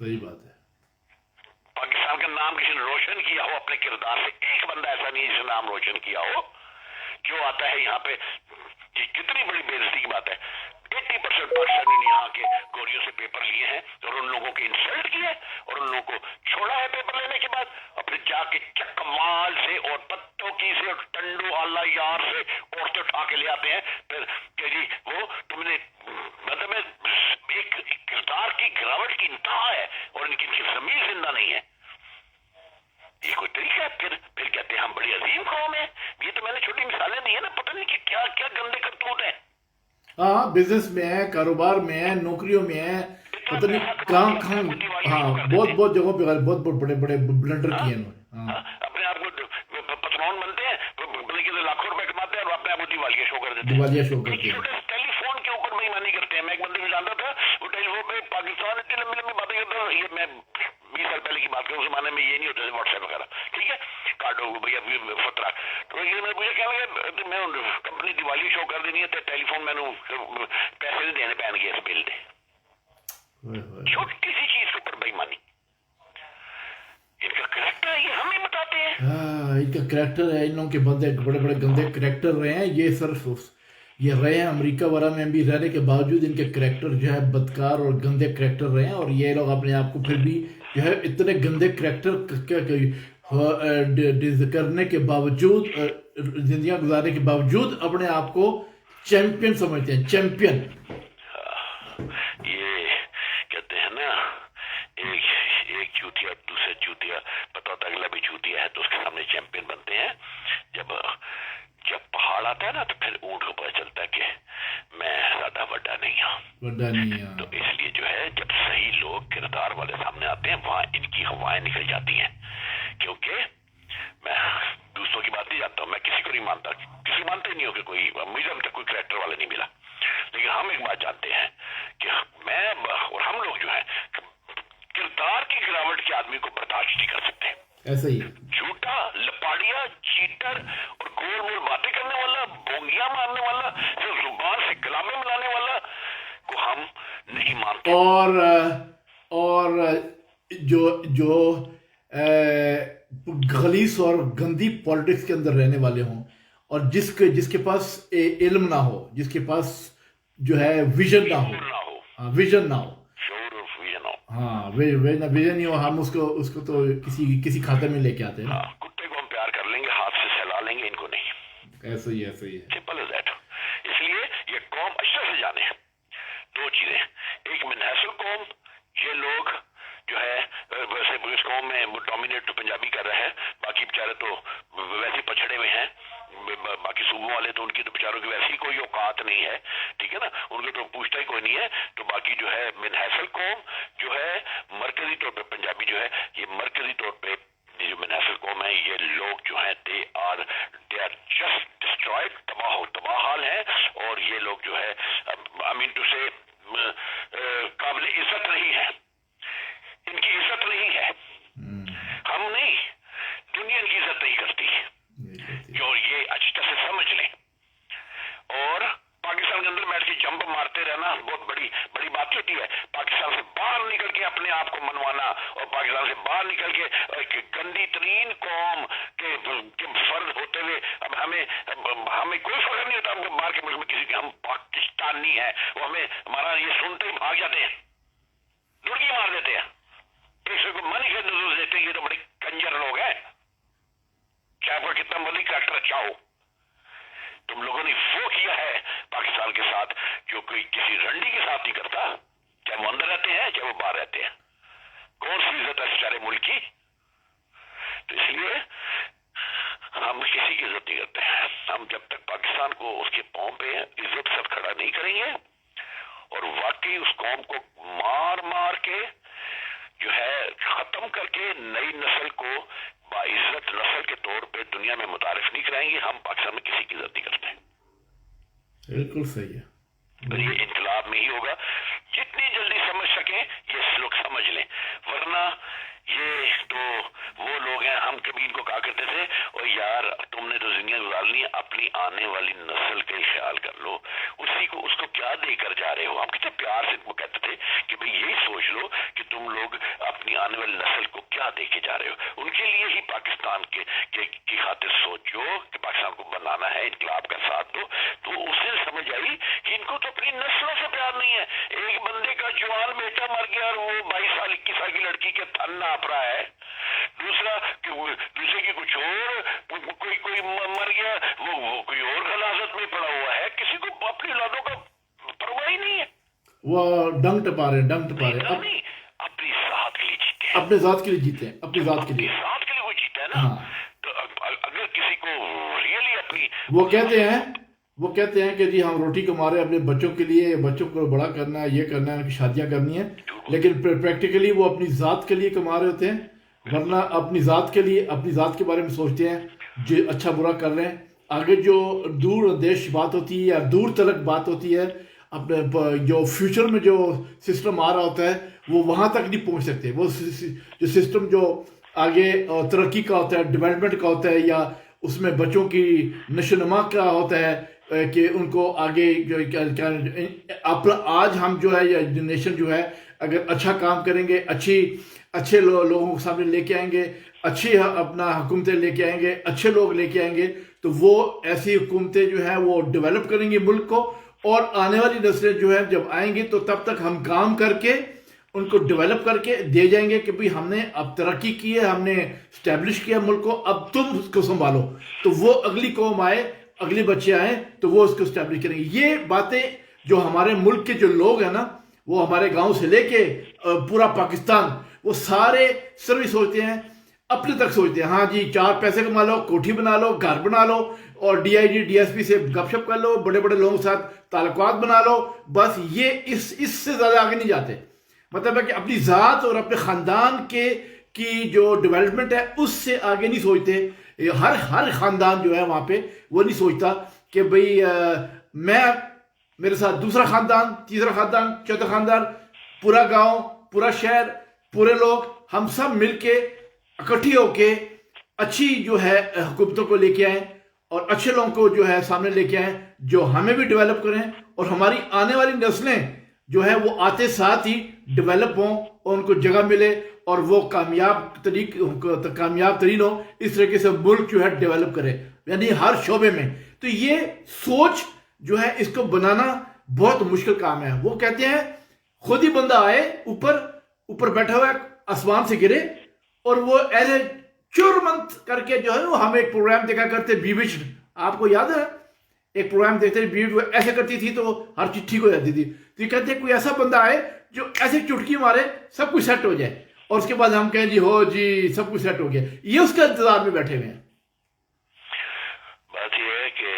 صحیح بات ہے. پاکستان کا نام کسی نے روشن کیا ہو اپنے کردار سے؟ ایک بندہ ایسا نہیں ہے جس نے نام روشن کیا ہو. کیوں آتا ہے یہاں پہ؟ یہ کتنی بڑی بے عزتی کی بات ہے. 80% پاکستانی نے یہاں کے گوریوں سے پیپر لیے ہیں اور ان لوگوں کے انسلٹ کیے اور ان لوگوں کو چھوڑا ہے پیپر لینے کے بعد، اور پھر جا کے چکمال سے اور پتوں کی سے اور ٹنڈو آلہ یار سے عورتیں اٹھا کے لے آتے ہیں. پھر کہ جی وہ تم نے مطلب ایک کردار کی گراوٹ کی انتہا ہے اور ان کی ضمیر زندہ نہیں ہے. یہ کوئی طریقہ ہے؟ پھر کہتے ہیں ہم بڑی عظیم قوم ہیں. یہ تو میں نے چھوٹی مثالیں دی ہیں نا، پتہ نہیں کہ کیا کیا گندے کرتوت ہیں. ہاں بزنس میں ہے، کاروبار میں ہے، نوکریوں میں ہے، پتہ نہیں کہاں کہاں. ہاں بہت بہت جگہوں پہ بہت بہت بڑے بڑے بلنڈر کیے انہوں نے. ہاں اپنے آپ کو پترون بنتے ہیں، بلکہ لاکھوں روپے کماتے ہیں اور اپنے آپ کو دیوالیہ شو کر دیتے ہیں. دیوالیہ شو کرتے ہیں. ٹیلی فون کے اوپر بےایمانی کرتے ہیں. میں ایک بندے کو جانتا تھا، وہ ٹیلی فون پہ پاکستان اتنی لمبی لمبی باتیں کرتا تھا. یہ میں 20 سال پہلے کی بات کروں، اس زمانے میں یہ نہیں ہوتا تھا واٹس ایپ وغیرہ، ٹھیک ہے، کارڈو بھیا فترہ. تو یہ میں مجھے کہہ لگا میں کمپنی دیوالی شو کر دینی ہے تو ٹیلی فون میں پیسے نہیں دینے پہن گیا اس بل دے. چھوٹی سی چیز کے اوپر بےایمانی. ان کا کریکٹر ہے، یہ ہمیں بتاتے ہیں. ہاں ان کا کریکٹر ہے، ان لوگوں کے بندے بڑے بڑے گندے کریکٹر رہے ہیں. یہ صرف یہ رہے ہیں امریکہ وغیرہ میں بھی رہنے کے باوجود ان کے کریکٹر جو ہے بدکار اور گندے کریکٹر رہے ہیں. اور یہ لوگ اپنے آپ کو پھر بھی جو ہے اتنے گندے کریکٹر کرنے کے باوجود، زندگیاں گزارنے کے باوجود اپنے آپ کو چیمپئن سمجھتے ہیں. چیمپئن. یہ کہتے ہیں نا ایک چوتیا دوسرے چوتیا پتا ہوتا اگلا بھی چوتیا ہے تو اس کے سامنے چیمپئن بنتے ہیں. جب پہاڑ آتا ہے نا تو پھر اونٹ کو پتا چلتا ہے کہ میں زیادہ بڑا نہیں ہوں. تو اس لیے جو ہے جب صحیح لوگ کردار والے سامنے آتے ہیں وہاں ان کی ہوائیں نکل جاتی ہیں. کیونکہ میں دوسروں کی بات نہیں جانتا ہوں، میں کسی کو نہیں مانتا، کسی مانتے نہیں ہو کہ کوئی مجھے اب تک کوئی کریکٹر والا نہیں ملا. لیکن ہم ایک بات جانتے ہیں کہ میں اور ہم لوگ جو ہیں کردار کی گراوٹ کے آدمی کو برداشت نہیں کر سکتے. ایسا ہی جھوٹا، لپاڑیا، چیٹر اور گول گول باتیں کرنے والا، بونگیاں مارنے والا، جو زبان سے کلامیں ملانے والا کو ہم نہیں مانتے. اور جو غلیظ اور گندی پالیٹکس کے اندر رہنے والے ہوں اور جس کے پاس علم نہ ہو، جس کے پاس جو ہے ویژن نہ ہو، ویژن نہ ہو. ہاں ویژن نہیں ہو، ہم اس کو تو کسی کھاتے میں لے کے آتے ہیں. کتے کو ہم پیار کر لیں گے، ہاتھ سے سہلا لیں گے، ان کو نہیں. ایسا ہی ہے. Simple is that. اس لیے یہ قوم اچھے سے جانے دو چیزیں. ایک منحصر قوم، یہ لوگ جو ہے ویسے اس قوم میں ڈومینیٹ تو پنجابی کر رہے ہیں، باقی بیچارے تو ویسے پچھڑے ہوئے ہیں. باقی صوبوں والے تو ان کی تو بیچاروں کی ویسی کوئی اوقات نہیں ہے، ٹھیک ہے نا، ان کو تو پوچھتا ہی کوئی نہیں ہے. تو باقی جو ہے منحصر قوم جو ہے مرکزی طور پہ پنجابی جو ہے یہ مرکزی طور پہ جو منحصر قوم ہے، یہ لوگ جو ہیں دے آر جسٹ ڈسٹرائڈ، تباہ حال ہیں. اور یہ لوگ جو ہے آئی مین ٹو سے قابل عزت نہیں ہے، ان کی عزت نہیں ہے. ہم نہیں، دنیا ان کی عزت نہیں کرتی، جو یہ اچھے سے سمجھ لیں. اور پاکستان کے اندر بیٹھ کے جمپ مارتے رہنا بہت بڑی بات ہوتی ہے. پاکستان سے باہر نکل کے اپنے آپ کو منوانا اور پاکستان سے باہر نکل کے گندی ترین قوم کے فرد ہوتے ہوئے اب ہمیں کوئی فرق نہیں ہوتا. ہم کو باہر کے ملک میں کسی کے ہم پاکستانی ہیں، وہ ہمارا یہ سنتے ہی بھاگ جاتے ہیں، ڈڑکی مار دیتے ہیں، ایک کو من کے نظر دیتے ہیں. یہ تو بڑے کنجر لوگ ہیں، چاہے آپ کا کتنا مرضی کریکٹر اچھا ہو. تم لوگوں نے وہ کیا ہے پاکستان کے ساتھ جو کوئی کسی رنڈی کے ساتھ نہیں کرتا، چاہے وہ اندر رہتے ہیں چاہے وہ باہر رہتے ہیں. کون سی عزت ہے سارے ملک کی؟ تو اس لیے ہم کسی کی عزت نہیں کرتے ہیں. ہم جب تک پاکستان کو اس کے پاؤں پہ عزت سب کھڑا نہیں کریں گے اور واقعی اس قوم کو مار کے جو ہے ختم کر کے نئی نسل کو باعزت نسل کے طور پہ دنیا میں متعارف نہیں کرائیں گے، ہم پاکستان میں کسی کی عزت نہیں کرتے. بالکل صحیح ہے. تو یہ انقلاب میں ہی ہوگا. جتنی جلدی سمجھ سکیں یہ لوگ سمجھ لیں، ورنہ یہ تو وہ لوگ ہیں، ہم کبھی ان کو کہا کرتے تھے اور یار تم نے تو زندگیاں گزارنی ہے، اپنی آنے والی نسل کا خیال کر لو، اس کو کیا دے کر جا رہے ہو. ہم کتنے پیار سے ان کو کہتے تھے کہ بھئی یہی سوچ لو کہ تم لوگ اپنی آنے والی نسل کو کیا دے کے جا رہے ہو. ان کے لیے ہی پاکستان کی خاطر سوچو کہ پاکستان کو بنانا ہے, انقلاب کا ساتھ دو. تو اس سے سمجھ آئی کہ ان کو تو اپنی نسلوں سے پیار نہیں ہے. ایک بندے کا جوان بیٹا مر گیا اور وہ 22 سال 21 سال کی لڑکی کے تھن ناپ رہا ہے. دوسرے کی کچھ اور کوئی مر گیا, وہ کوئی اور غلاظت میں پڑا ہوا ہے. کسی کو اپنی اولادوں کا پرواہ ہی نہیں ہے. وہ ڈنگ ٹپا رہے نہیں, اپنی ذات کے لیے جیتے ہیں, اپنے ذات کے لیے جیتے ہیں, اپنی ذات کے لیے. ذات کے لیے وہ جیتا ہے نا. ہاں, تو اگر کسی کو ریئلی اپنی وہ کہتے ہیں کہ جی ہم روٹی کما رہے ہیں اپنے بچوں کے لیے, بچوں کو بڑا کرنا ہے, یہ کرنا ہے, ان کی شادیاں کرنی ہیں, لیکن پریکٹیکلی وہ اپنی ذات کے لیے کما رہے ہوتے ہیں. ورنہ اپنی ذات کے لیے, اپنی ذات کے بارے میں سوچتے ہیں جو اچھا برا کر رہے ہیں. آگے جو دور دیش بات ہوتی ہے یا دور تلک بات ہوتی ہے, اپنے جو فیوچر میں جو سسٹم آ رہا ہوتا ہے وہ وہاں تک نہیں پہنچ سکتے. وہ جو سسٹم جو آگے ترقی کا ہوتا ہے, ڈیولپمنٹ کا ہوتا ہے, یا اس میں بچوں کی نشو و نما کا ہوتا ہے کہ ان کو آگے جو آج ہم جو ہے یا نیشن جو ہے اگر اچھا کام کریں گے, اچھے لوگوں کو سامنے لے کے آئیں گے, اچھی اپنا حکومتیں لے کے آئیں گے, اچھے لوگ لے کے آئیں گے, تو وہ ایسی حکومتیں جو ہیں وہ ڈیولپ کریں گی ملک کو. اور آنے والی نسلیں جو ہے جب آئیں گی تو تب تک ہم کام کر کے ان کو ڈیولپ کر کے دے جائیں گے کہ بھئی ہم نے اب ترقی کی ہے, ہم نے اسٹیبلش کیا ملک کو, اب تم اس کو سنبھالو. تو وہ اگلی قوم آئے, اگلے بچے آئیں تو وہ اس کو اسٹیبلش کریں گے. یہ باتیں جو ہمارے ملک کے جو لوگ ہیں نا, وہ ہمارے گاؤں سے لے کے پورا پاکستان, وہ سارے صرف سوچتے ہیں, اپنے تک سوچتے ہیں. ہاں جی 4 پیسے کما لو, کوٹھی بنا لو, گھر بنا لو, اور D I G D S P سے گپ شپ کر لو, بڑے بڑے لوگوں کے ساتھ تعلقات بنا لو, بس یہ اس سے زیادہ آگے نہیں جاتے. مطلب ہے کہ اپنی ذات اور اپنے خاندان کی جو ڈیولپمنٹ ہے اس سے آگے نہیں سوچتے. ہر خاندان جو ہے وہاں پہ وہ نہیں سوچتا کہ بھئی میرے ساتھ دوسرا خاندان, تیسرا خاندان, چوتھا خاندان, پورا گاؤں, پورا شہر, پورے لوگ, ہم سب مل کے اکٹھی ہو کے اچھی جو ہے حکومتوں کو لے کے آئیں اور اچھے لوگوں کو جو ہے سامنے لے کے آئیں جو ہمیں بھی ڈیولپ کریں, اور ہماری آنے والی نسلیں جو ہے وہ آتے ساتھ ہی ڈیولپ ہوں اور ان کو جگہ ملے اور وہ کامیاب ترین ہو. اس طریقے سے ملک جو ہے ڈیولپ کرے, یعنی ہر شعبے میں. تو یہ سوچ جو ہے اس کو بنانا بہت مشکل کام ہے. وہ کہتے ہیں خود ہی بندہ آئے اوپر بیٹھا ہوا ہے, آسمان سے گرے, اور وہ ایسے چورمنت کر کے جو ہے وہ ہم ایک پروگرام دیکھا کرتے بیوچڈ, آپ کو یاد ہے ایک پروگرام دیکھتے بیوچڈ ایسے کرتی تھی تو ہر چیز ٹھیک ہو جاتی تھی. تو یہ کہتے ہیں کوئی ایسا بندہ آئے جو ایسے چٹکی مارے سب کچھ سیٹ ہو جائے, اور اس کے بعد ہم کہیں جی ہو جی سب کچھ سیٹ ہو گیا. یہ اس کے انتظار میں بیٹھے ہوئے ہیں. بات یہ ہے کہ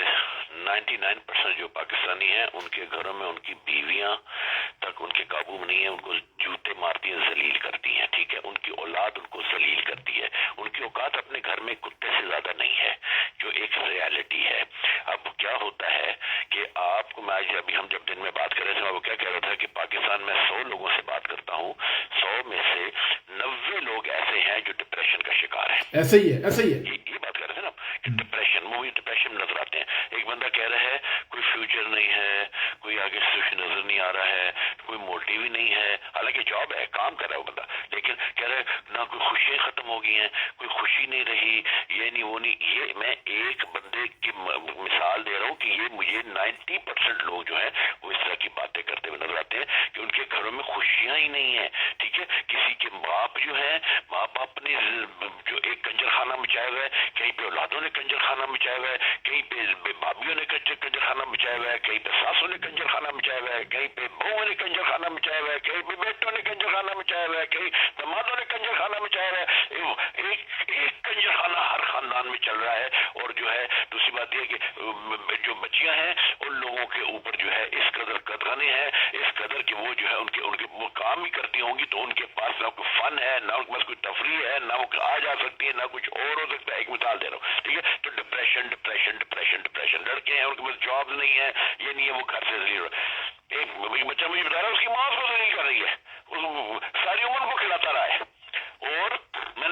99% جو پاکستانی ہیں ان کے گھروں میں ان کی بیویاں تک ان کے قابو میں نہیں ہیں, ان کو جوتے مارتی ہیں, ذلیل کرتی ہیں. ٹھیک ہے, ان کی اولاد ان کو ذلیل کرتی ہے. ان کی اوقات اپنے گھر میں کتے سے زیادہ نہیں ہے, جو ایک ریالٹی ہے. اب کیا ہوتا ہے کہ آپ کو میں ہم جب دن میں بات کر رہے تھے, وہ کیا کہہ رہا تھا کہ پاکستان میں 100 لوگوں سے بات کرتا ہوں, 100 میں سے 90 لوگ ایسے ہیں جو ڈپریشن کا شکار ہیں. ایسے ہی ہے یہ بات کر رہے تھے نا کہ ڈپریشن نظر آتے ہیں. ایک بندہ کہہ رہا ہے کوئی فیوچر نہیں ہے, کوئی آگے سوچ نظر نہیں آ رہا ہے, کوئی موٹیو ہی نہیں ہے, حالانکہ جاب ہے, کام کر رہا ہے وہ بندہ, لیکن کہہ رہا ہے نہ کوئی خوشیاں ختم ہو گئی ہیں, کوئی خوشی نہیں رہی, یہ نہیں وہ نہیں. یہ میں ایک بندے کی مثال دے رہا ہوں کہ یہ مجھے 90% لوگ جو ہیں وہ اس طرح کی باتیں کرتے ہوئے نظر آتے ہیں کہ ان کے گھروں میں خوشیاں ہی نہیں ہیں. ٹھیک ہے, کسی کے ماں باپ نے جو ایک کنجر خانہ مچایا ہوا ہے, کہیں پہ اولادوں نے کنجر خانہ مچایا ہوا ہے, کہیں پہ بھابھیوں نے کنجر خانہ مچایا ہوا ہے, کہیں پہ ساسوں نے کنجر خانہ مچایا ہوا ہے, کہیں پہ بہووں نے کنجر خانہ مچایا ہوا ہے, کہیں پہ بیٹوں نے کنجر خانہ مچایا ہوا ہے, کہیں دمادوں نے کنجر خانہ مچایا ہوا ہے. ایک کنجر خانہ ہر خاندان میں چل رہا ہے. اور جو ہے دوسری بات یہ کہ جو بچیاں ہیں ان لوگوں کے اوپر جو ہے اس قدر قدغنیں ہیں, اس قدر کہ وہ جو ہے ان کے وہ کام ہی کرتی ہوں گی تو ان کے پاس نہ کوئی فن ہے, نہ ان کے پاس کوئی تفریح ہے, نہ وہ آ جا سکتی ہے, نہ کچھ اور ہو سکتا ہے. ایک مثال دے رہا ہوں. ٹھیک ہے, تو ڈپریشن لڑکے ہیں ان کے پاس جاب نہیں ہے, یہ نہیں ہے وہ گھر سے ذلیل. ایک بچہ مجھے بتا رہا ہے اس کی ماں اس کو ذلیل کر رہی ہے, ساری عمر کو کھلاتا رہا ہے. اور میں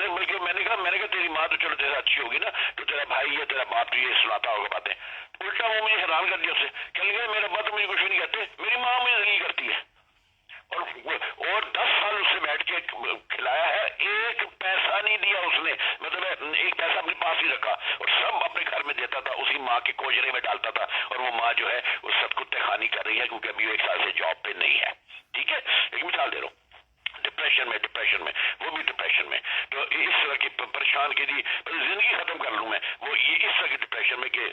نے کہا تیری ماں تو چلو تیرے اچھی ہوگی نا, تو تیرا بھائی ہے, تیرا باپ تو یہ سناتا ہوگا باتیں. الٹا وہ مجھے حیران کر دیا اسے, کہنے لگا میرا باپ تو مجھے کچھ نہیں کہتے, میری ماں مجھے ذلیل کرتی ہے. اور 10 سال اس سے بیٹھ کے کھلایا ہے, ایک پیسہ نہیں دیا اس نے, مطلب ایک پیسہ اپنے پاس ہی رکھا اور سب اپنے گھر میں دیتا تھا, اسی ماں کے کوجرے میں ڈالتا تھا, اور وہ ماں جو ہے وہ صدقہ خانی کر رہی ہے کیونکہ ابھی وہ 1 سال سے جاب پہ نہیں ہے. ٹھیک ہے, ایک مثال دے رہا ہوں. ڈپریشن میں وہ بھی ڈپریشن میں, تو اس طرح کی پریشان کی دی زندگی ختم کر لوں میں, وہ یہ اس طرح کی ڈپریشن میں کہ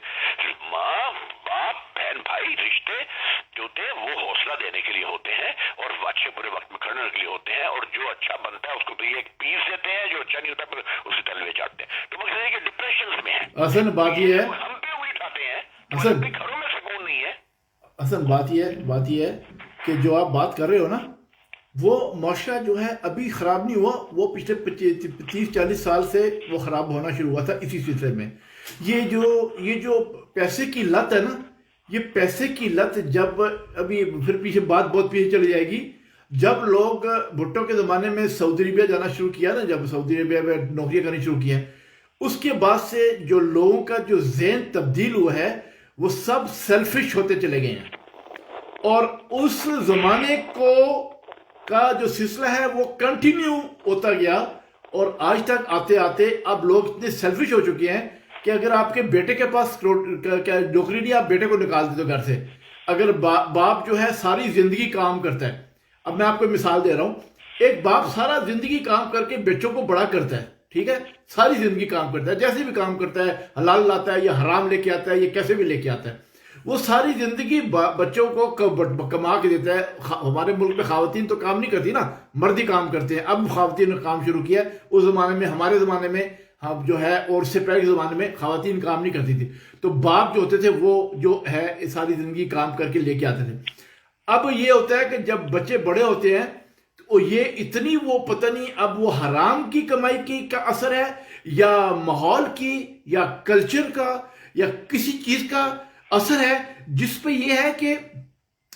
ماں باپ بہن بھائی رشتے جو ہوتے ہیں وہ حوصلہ دینے کے لیے ہوتے ہیں اور اچھے برے وقت میں کھڑنے کے لیے ہوتے ہیں, اور جو اچھا بنتا ہے اس کو تو یہ ایک پیس دیتے ہیں, جو اچھا نہیں ہوتا پھر اسے تلوے چاٹتے ہیں. تو مقصد یہ کہ ڈپریشن میں ہے. اصل بات یہ ہے, ہم پہ انگلی اٹھاتے ہیں, اصل گھروں میں سکون نہیں ہے. اصل بات یہ ہے کہ جو آپ بات کر رہے ہو نا, وہ معاشرہ جو ہے ابھی خراب نہیں ہوا, وہ پچھلے 30-40 سال سے وہ خراب ہونا شروع ہوا تھا اسی سلسلے میں. یہ جو پیسے کی لت ہے نا, یہ پیسے کی لت جب ابھی پھر پیچھے بات بہت پیچھے چلی جائے گی. جب لوگ بھٹو کے زمانے میں سعودی عربیہ جانا شروع کیا نا, جب سعودی عربیہ میں نوکریاں کرنی شروع کی ہیں, اس کے بعد سے جو لوگوں کا جو ذہن تبدیل ہوا ہے وہ سب سیلفش ہوتے چلے گئے ہیں, اور اس زمانے کا جو سلسلہ ہے وہ کنٹینیو ہوتا گیا, اور آج تک آتے آتے اب لوگ اتنے سیلفش ہو چکے ہیں کہ اگر آپ کے بیٹے کے پاس نوکری نہیں, آپ بیٹے کو نکال دیتے ہو گھر سے. اگر باپ جو ہے ساری زندگی کام کرتا ہے, اب میں آپ کو مثال دے رہا ہوں, ایک باپ سارا زندگی کام کر کے بچوں کو بڑا کرتا ہے, ٹھیک ہے, ساری زندگی کام کرتا ہے, جیسے بھی کام کرتا ہے, حلال لاتا ہے یا حرام لے کے آتا ہے یا کیسے بھی لے کے آتا ہے, وہ ساری زندگی بچوں کو کما کے دیتا ہے. ہمارے ملک میں خواتین تو کام نہیں کرتی نا, مرد ہی کام کرتے ہیں. اب خواتین نے کام شروع کیا, اس زمانے میں, ہمارے زمانے میں جو ہے, اور اس سے پہلے کے زمانے میں خواتین کام نہیں کرتی تھی, تو باپ جو ہوتے تھے وہ جو ہے ساری زندگی کام کر کے لے کے آتے تھے. اب یہ ہوتا ہے کہ جب بچے بڑے ہوتے ہیں تو یہ اتنی وہ پتہ نہیں اب وہ حرام کی کمائی کی کا اثر ہے یا ماحول کی یا کلچر کا یا کسی چیز کا اثر ہے, جس پہ یہ ہے کہ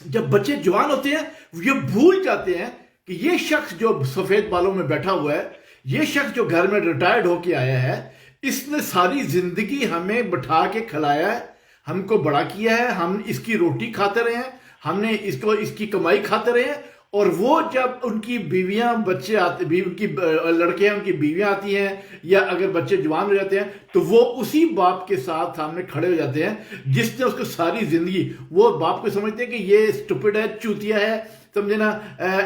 جب بچے جوان ہوتے ہیں یہ بھول جاتے ہیں کہ یہ شخص جو سفید بالوں میں بیٹھا ہوا ہے, یہ شخص جو گھر میں ریٹائرڈ ہو کے آیا ہے, اس نے ساری زندگی ہمیں بٹھا کے کھلایا ہے, ہم کو بڑا کیا ہے, ہم اس کی روٹی کھاتے رہے ہیں, ہم نے اس کی کمائی کھاتے رہے ہیں. اور وہ جب ان کی بیویاں بچے آتے, ان کی لڑکیاں ان کی بیویاں آتی ہیں, یا اگر بچے جوان ہو جاتے ہیں, تو وہ اسی باپ کے ساتھ سامنے کھڑے ہو جاتے ہیں جس نے اس کو ساری زندگی, وہ باپ کو سمجھتے ہیں کہ یہ اسٹوپڈ ہے, چوتیا ہے, سمجھے نا,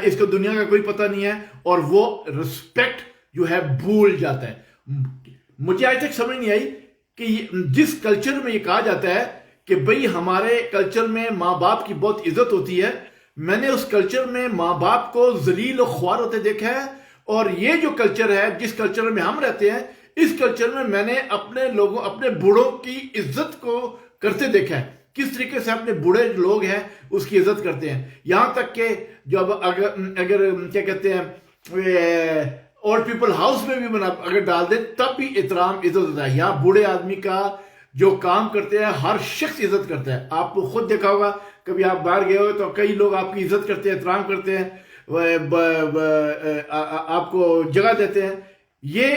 اس کو دنیا کا کوئی پتہ نہیں ہے, اور وہ رسپیکٹ جو ہے بھول جاتا ہے. مجھے آج تک سمجھ نہیں آئی کہ جس کلچر میں یہ کہا جاتا ہے کہ بھئی ہمارے کلچر میں ماں باپ کی بہت عزت ہوتی ہے, میں نے اس کلچر میں ماں باپ کو ذلیل و خوار ہوتے دیکھا ہے. اور یہ جو کلچر ہے, جس کلچر میں ہم رہتے ہیں, اس کلچر میں نے اپنے بوڑھوں کی عزت کو کرتے دیکھا ہے, کس طریقے سے اپنے بوڑھے لوگ ہیں اس کی عزت کرتے ہیں. یہاں تک کہ جب اگر کیا کہتے ہیں اولڈ پیپل ہاؤس میں بھی اگر ڈال دیں تب بھی احترام عزت ہوتا ہے. یہاں بوڑھے آدمی کا جو کام کرتے ہیں ہر شخص عزت کرتا ہے. آپ کو خود دیکھا ہوگا, کبھی آپ باہر گئے ہوئے تو کئی لوگ آپ کی عزت کرتے ہیں, احترام کرتے ہیں, آپ کو جگہ دیتے ہیں. یہ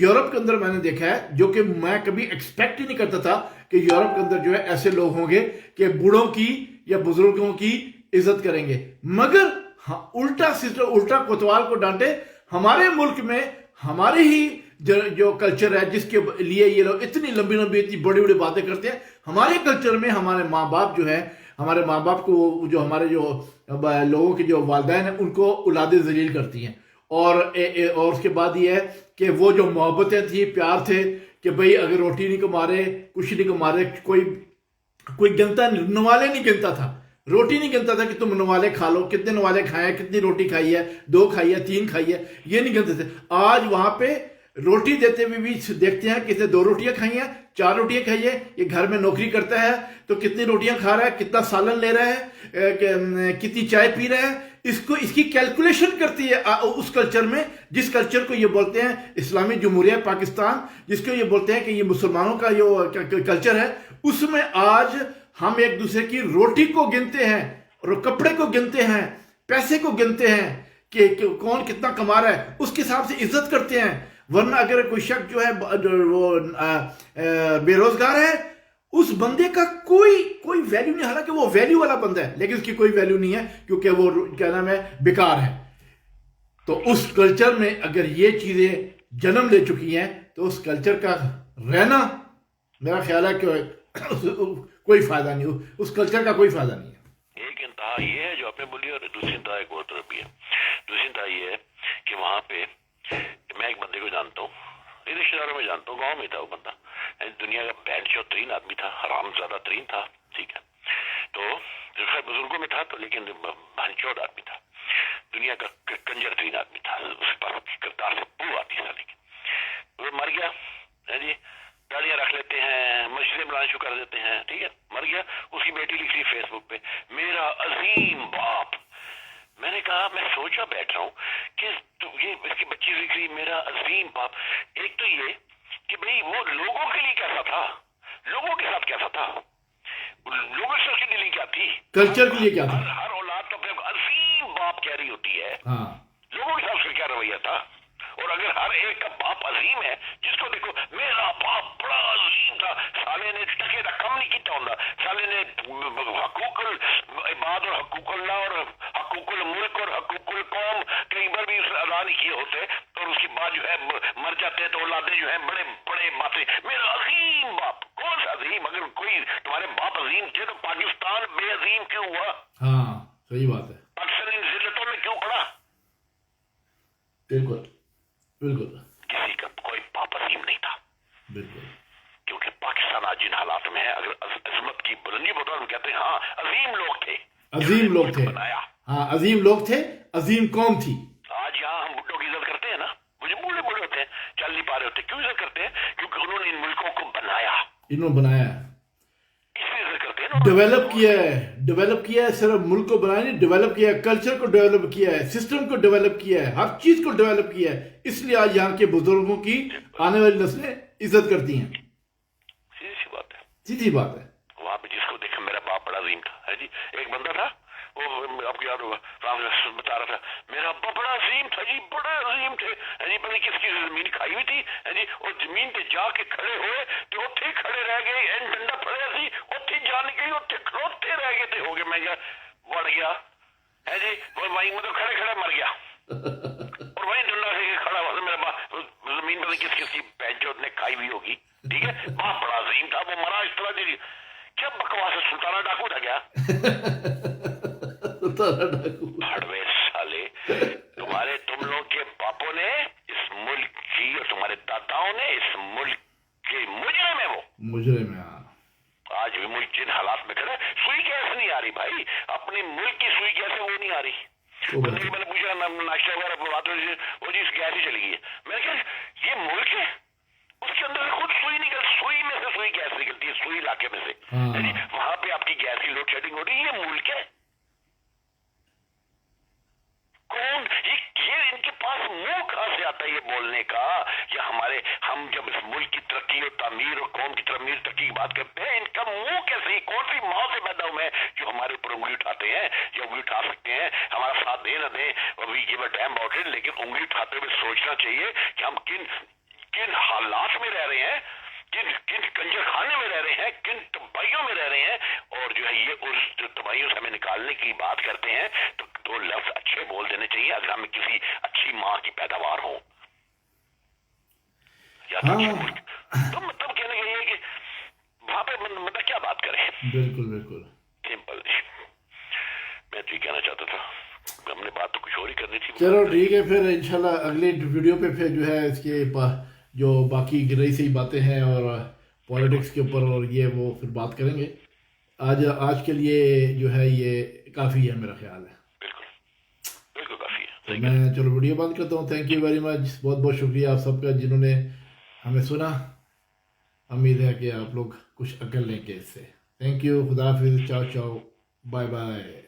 یورپ کے اندر میں نے دیکھا ہے, جو کہ میں کبھی ایکسپیکٹ ہی نہیں کرتا تھا کہ یورپ کے اندر جو ہے ایسے لوگ ہوں گے کہ بوڑھوں کی یا بزرگوں کی عزت کریں گے. مگر الٹا کوتوال کو ڈانٹے. ہمارے ملک میں ہمارے ہی جو کلچر ہے, جس کے لیے یہ لوگ اتنی لمبی اتنی بڑی باتیں کرتے ہیں, ہمارے کلچر میں ہمارے ماں باپ جو ہے, ہمارے ماں باپ کو جو ہمارے جو لوگوں کے جو والدین ہیں ان کو اولادیں ذلیل کرتی ہیں. اور اس کے بعد یہ ہے کہ وہ جو محبتیں تھیں, پیار تھے, کہ بھئی اگر روٹی نہیں کما رہے, کچھ نہیں کما رہے, کوئی گنتا نوالے نہیں گنتا تھا, روٹی نہیں گنتا تھا کہ تم نوالے کھا لو, کتنے نوالے کھائے ہیں, کتنی روٹی کھائی ہے, 2 کھائی ہے, 3 کھائی ہے, یہ نہیں گنتے تھے. آج وہاں پہ روٹی دیتے ہوئے بھی دیکھتے ہیں کہ 2 روٹیاں کھائی ہیں, 4 روٹیاں کھائی ہے. یہ گھر میں نوکری کرتا ہے تو کتنی روٹیاں کھا رہا ہے, کتنا سالن لے رہا ہے, کتنی چائے پی رہا ہے, اس کی کیلکولیشن کرتی ہے اس کلچر میں, جس کلچر کو یہ بولتے ہیں اسلامی جمہوریہ پاکستان, جس کو یہ بولتے ہیں کہ یہ مسلمانوں کا جو کلچر ہے. اس میں آج ہم ایک دوسرے کی روٹی کو گنتے ہیں, اور کپڑے کو گنتے ہیں, پیسے کو گنتے ہیں کہ کون کتنا کما رہا ہے, اس کے حساب سے عزت کرتے ہیں. ورنہ اگر کوئی شخص جو ہے وہ بے روزگار ہے, اس بندے کا کوئی ویلیو نہیں. حالانکہ وہ ویلیو والا بندہ ہے, لیکن اس کی کوئی ویلیو نہیں ہے کیونکہ وہ کیا نام ہے, بیکار ہے. تو اس کلچر میں اگر یہ چیزیں جنم لے چکی ہیں تو اس کلچر کا رہنا میرا خیال ہے کہ کوئی فائدہ نہیں، اس کلچر کا کوئی فائدہ نہیں ہے۔ ایک انتہا یہ ہے جو آپ نے بولی، اور دوسری انتہا ایک اور طرف بھی ہے۔ دوسری انتہا یہ ہے کہ وہاں پہ میں ایک بندے کو جانتا ہوں، یہ رشتے داروں میں جانتا ہوں، گاؤں میں تھا وہ بندہ، دنیا کا بینڈ شو ترین آدمی تھا، حرام زیادہ ترین تھا، ٹھیک ہے، تو خیر بزرگوں میں تھا تو لیکن بھنچود آدمی تھا، دنیا کا کنجر ترین آدمی تھا، اس پر کردار سے بو آتی تھا، لیکن وہ مر گیا ہے جی، گاڑیاں رکھ لیتے ہیں، مسجدیں بنانا شروع کر دیتے ہیں، ٹھیک ہے، مر گیا۔ اس کی بیٹی لکھ لی فیس بک پہ، میرا عظیم باپ۔ میں نے کہا، میں سوچا بیٹھ رہا ہوں کہ یہ اس کی بچی لکھ رہی میرا عظیم باپ۔ ایک تو یہ کہ بھئی وہ لوگوں کے لیے کیسا تھا، لوگوں کے ساتھ کیسا تھا، لوگوں سے اس کی ڈیلنگ کیا تھی، کلچر کے لیے کیا تھا، ہر اولاد تو اپنے عظیم باپ کہہ رہی ہوتی ہے، ہاں لوگوں کے ساتھ اس کا کیا رویہ تھا۔ اور اگر ہر ایک کا باپ عظیم ہے، جس کو دیکھو میرا باپ بڑا عظیم تھا، سالے نے ٹکے دا کم نہیں کیتا ہوندا، سالے نے حقوق العباد اور حقوق اللہ اور حقوق الملک اور حقوق القوم کئی بار بھی اس نے ادا نہیں کیے ہوتے، اور اس کے بعد جو ہے مر جاتے ہیں تو اولادیں جو ہیں بڑے بڑے باتیں، میرا عظیم باپ۔ کون سا عظیم؟ اگر کوئی تمہارے باپ عظیم تھے تو پاکستان بے عظیم کیوں ہوا؟ ہاں صحیح بات ہے، پاکستان ان ذلتوں میں کیوں پڑا؟ بالکل بالکل کسی کا کوئی باپ عظیم نہیں تھا، بالکل، کیونکہ پاکستان آج جن حالات میں ہے، اگر عظمت کی بلندی بتا ہم کہتے ہیں ہاں عظیم لوگ تھے، عظیم لوگ تھے، بنایا۔ ہاں عظیم لوگ تھے، عظیم قوم تھی۔ آج یہاں ہم بڈھوں کی عزت کرتے ہیں نا، مجھے بوڑھے بوڑھے ہوتے ہیں، چل نہیں پا رہے ہوتے، کیوں عزت کرتے ہیں؟ کیونکہ انہوں نے ان ملکوں کو بنایا، انہوں نے بنایا ہے، اس لیے عزت کرتے ہیں نا۔ ڈیولپ کیا ہے، صرف ملک کو بنایا نہیں، ڈیولپ کیا ہے، کلچر کو ڈیولپ کیا ہے، سسٹم کو ڈیولپ کیا ہے، ہر چیز کو ڈیولپ کیا ہے، اس لیے آج یہاں کے بزرگوں کی آنے والی نسلیں عزت کرتی ہیں، سیدھی سی بات ہے۔ سیدھی بات ہے۔ وہاں پہ جس کو دیکھا میرا باپ بڑا عظیم تھا، ہے جی، ایک بندہ تھا وہ آپ کو یاد ہوگا، بتا رہا تھا میرا ابا بڑا عظیم تھا جی، بڑے عظیم تھے، ہے جی، پتہ کس کی زمین کھائی ہوئی تھی، ہے جی، اور زمین پہ جا کے کھڑے ہوئے تو اتھے ہی کھڑے رہ گئے، این ڈنڈا پڑیا سی اتھے ہی جان گئی، اتھے کھڑوتے رہ گئے تھے، ہو گئے، میں کیا بڑھ گیا، ہے جی، وہ وہیں مطلب کھڑے کھڑے مر گیا، اور وہیں ڈنڈا سے کھڑا ہوا تھا میرا باپ، زمین پہ کس کی پینچوت نے کھائی ہوئی ہوگی، ٹھیک ہے، باپ بڑا عظیم تھا، وہ مرا اس طرح سے، کیا بکواس ہے، سلطانہ ڈاکو تھا کیا؟ بھڑوے سالے، تم لوگ کے باپوں نے اس ملک کی اور تمہارے داداؤں نے اس ملک کے مجرم ہے، وہ مجرم ہے، آج بھی ملک جن حالات میں کھڑا ہے، سوئی گیس نہیں آ رہی بھائی، اپنے ملک کی سوئی گیس ہے وہ نہیں آ رہی۔ بندے کو میں نے پوچھا ناشتہ وغیرہ بات ہو رہی، وہ جی اس گیس ہی چلی گئی ہے، میں نے کہا یہ ملک ہے، اس کے اندر سے خود سوئی نکل، سوئی میں سے سوئی گیس نکلتی ہے، سوئی علاقے میں سے، وہاں پہ آپ کی گیس کی لوڈ شیڈنگ ہو رہی ہے، یہ ملک ہے کون؟ یہ ان کے پاس منہ کہاں سے آتا ہے یہ بولنے کا؟ یا ہم جب اس ملک کی ترقی اور تعمیر اور قوم کی تعمیر ترقی کی بات کرتے ہیں، ان کا منہ کیسے، کون سی ماں سے پیدا ہوئے ہیں جو ہمارے اوپر انگلی اٹھاتے ہیں، یا انگلی اٹھا سکتے ہیں، ہمارا ساتھ دے نہ دیں، we gave a damn about it, لیکن انگلی اٹھاتے ہوئے سوچنا چاہیے کہ ہم کن حالات میں رہ رہے ہیں، کن کنجر خانے میں رہ رہے ہیں، کن تباہیوں میں رہ رہے ہیں، اور جو ہے یہ اس تباہیوں سے ہمیں نکالنے کی بات کرتے ہیں تو دو لفظ اچھے بول دینے چاہیے اگر ہمیں کسی اچھی ماں کی پیداوار ہو، یا تو مطلب کہنے کا یہ ہے کہ وہاں پہ مطلب کیا بات کریں؟ بالکل بالکل سمپل، میں تو یہ کہنا چاہتا تھا، ہم نے بات تو کچھ اور ہی کرنی تھی۔ چلو ٹھیک ہے، پھر انشاءاللہ اگلی ویڈیو پہ پھر جو ہے اس کے جو باقی گرئی سی باتیں ہیں اور پولیٹکس کے اوپر اور یہ وہ پھر بات کریں گے۔ آج کے لیے جو ہے یہ کافی ہے میرا خیال ہے، بالکل کافی ہے۔ تو میں چلو ویڈیو بند کرتا ہوں۔ تھینک یو ویری مچ، بہت بہت شکریہ آپ سب کا جنہوں نے ہمیں سنا، امید ہے کہ آپ لوگ کچھ عقل لیں گے اس سے۔ تھینک یو، خدا حافظ، چاؤ چاؤ، بائے بائے۔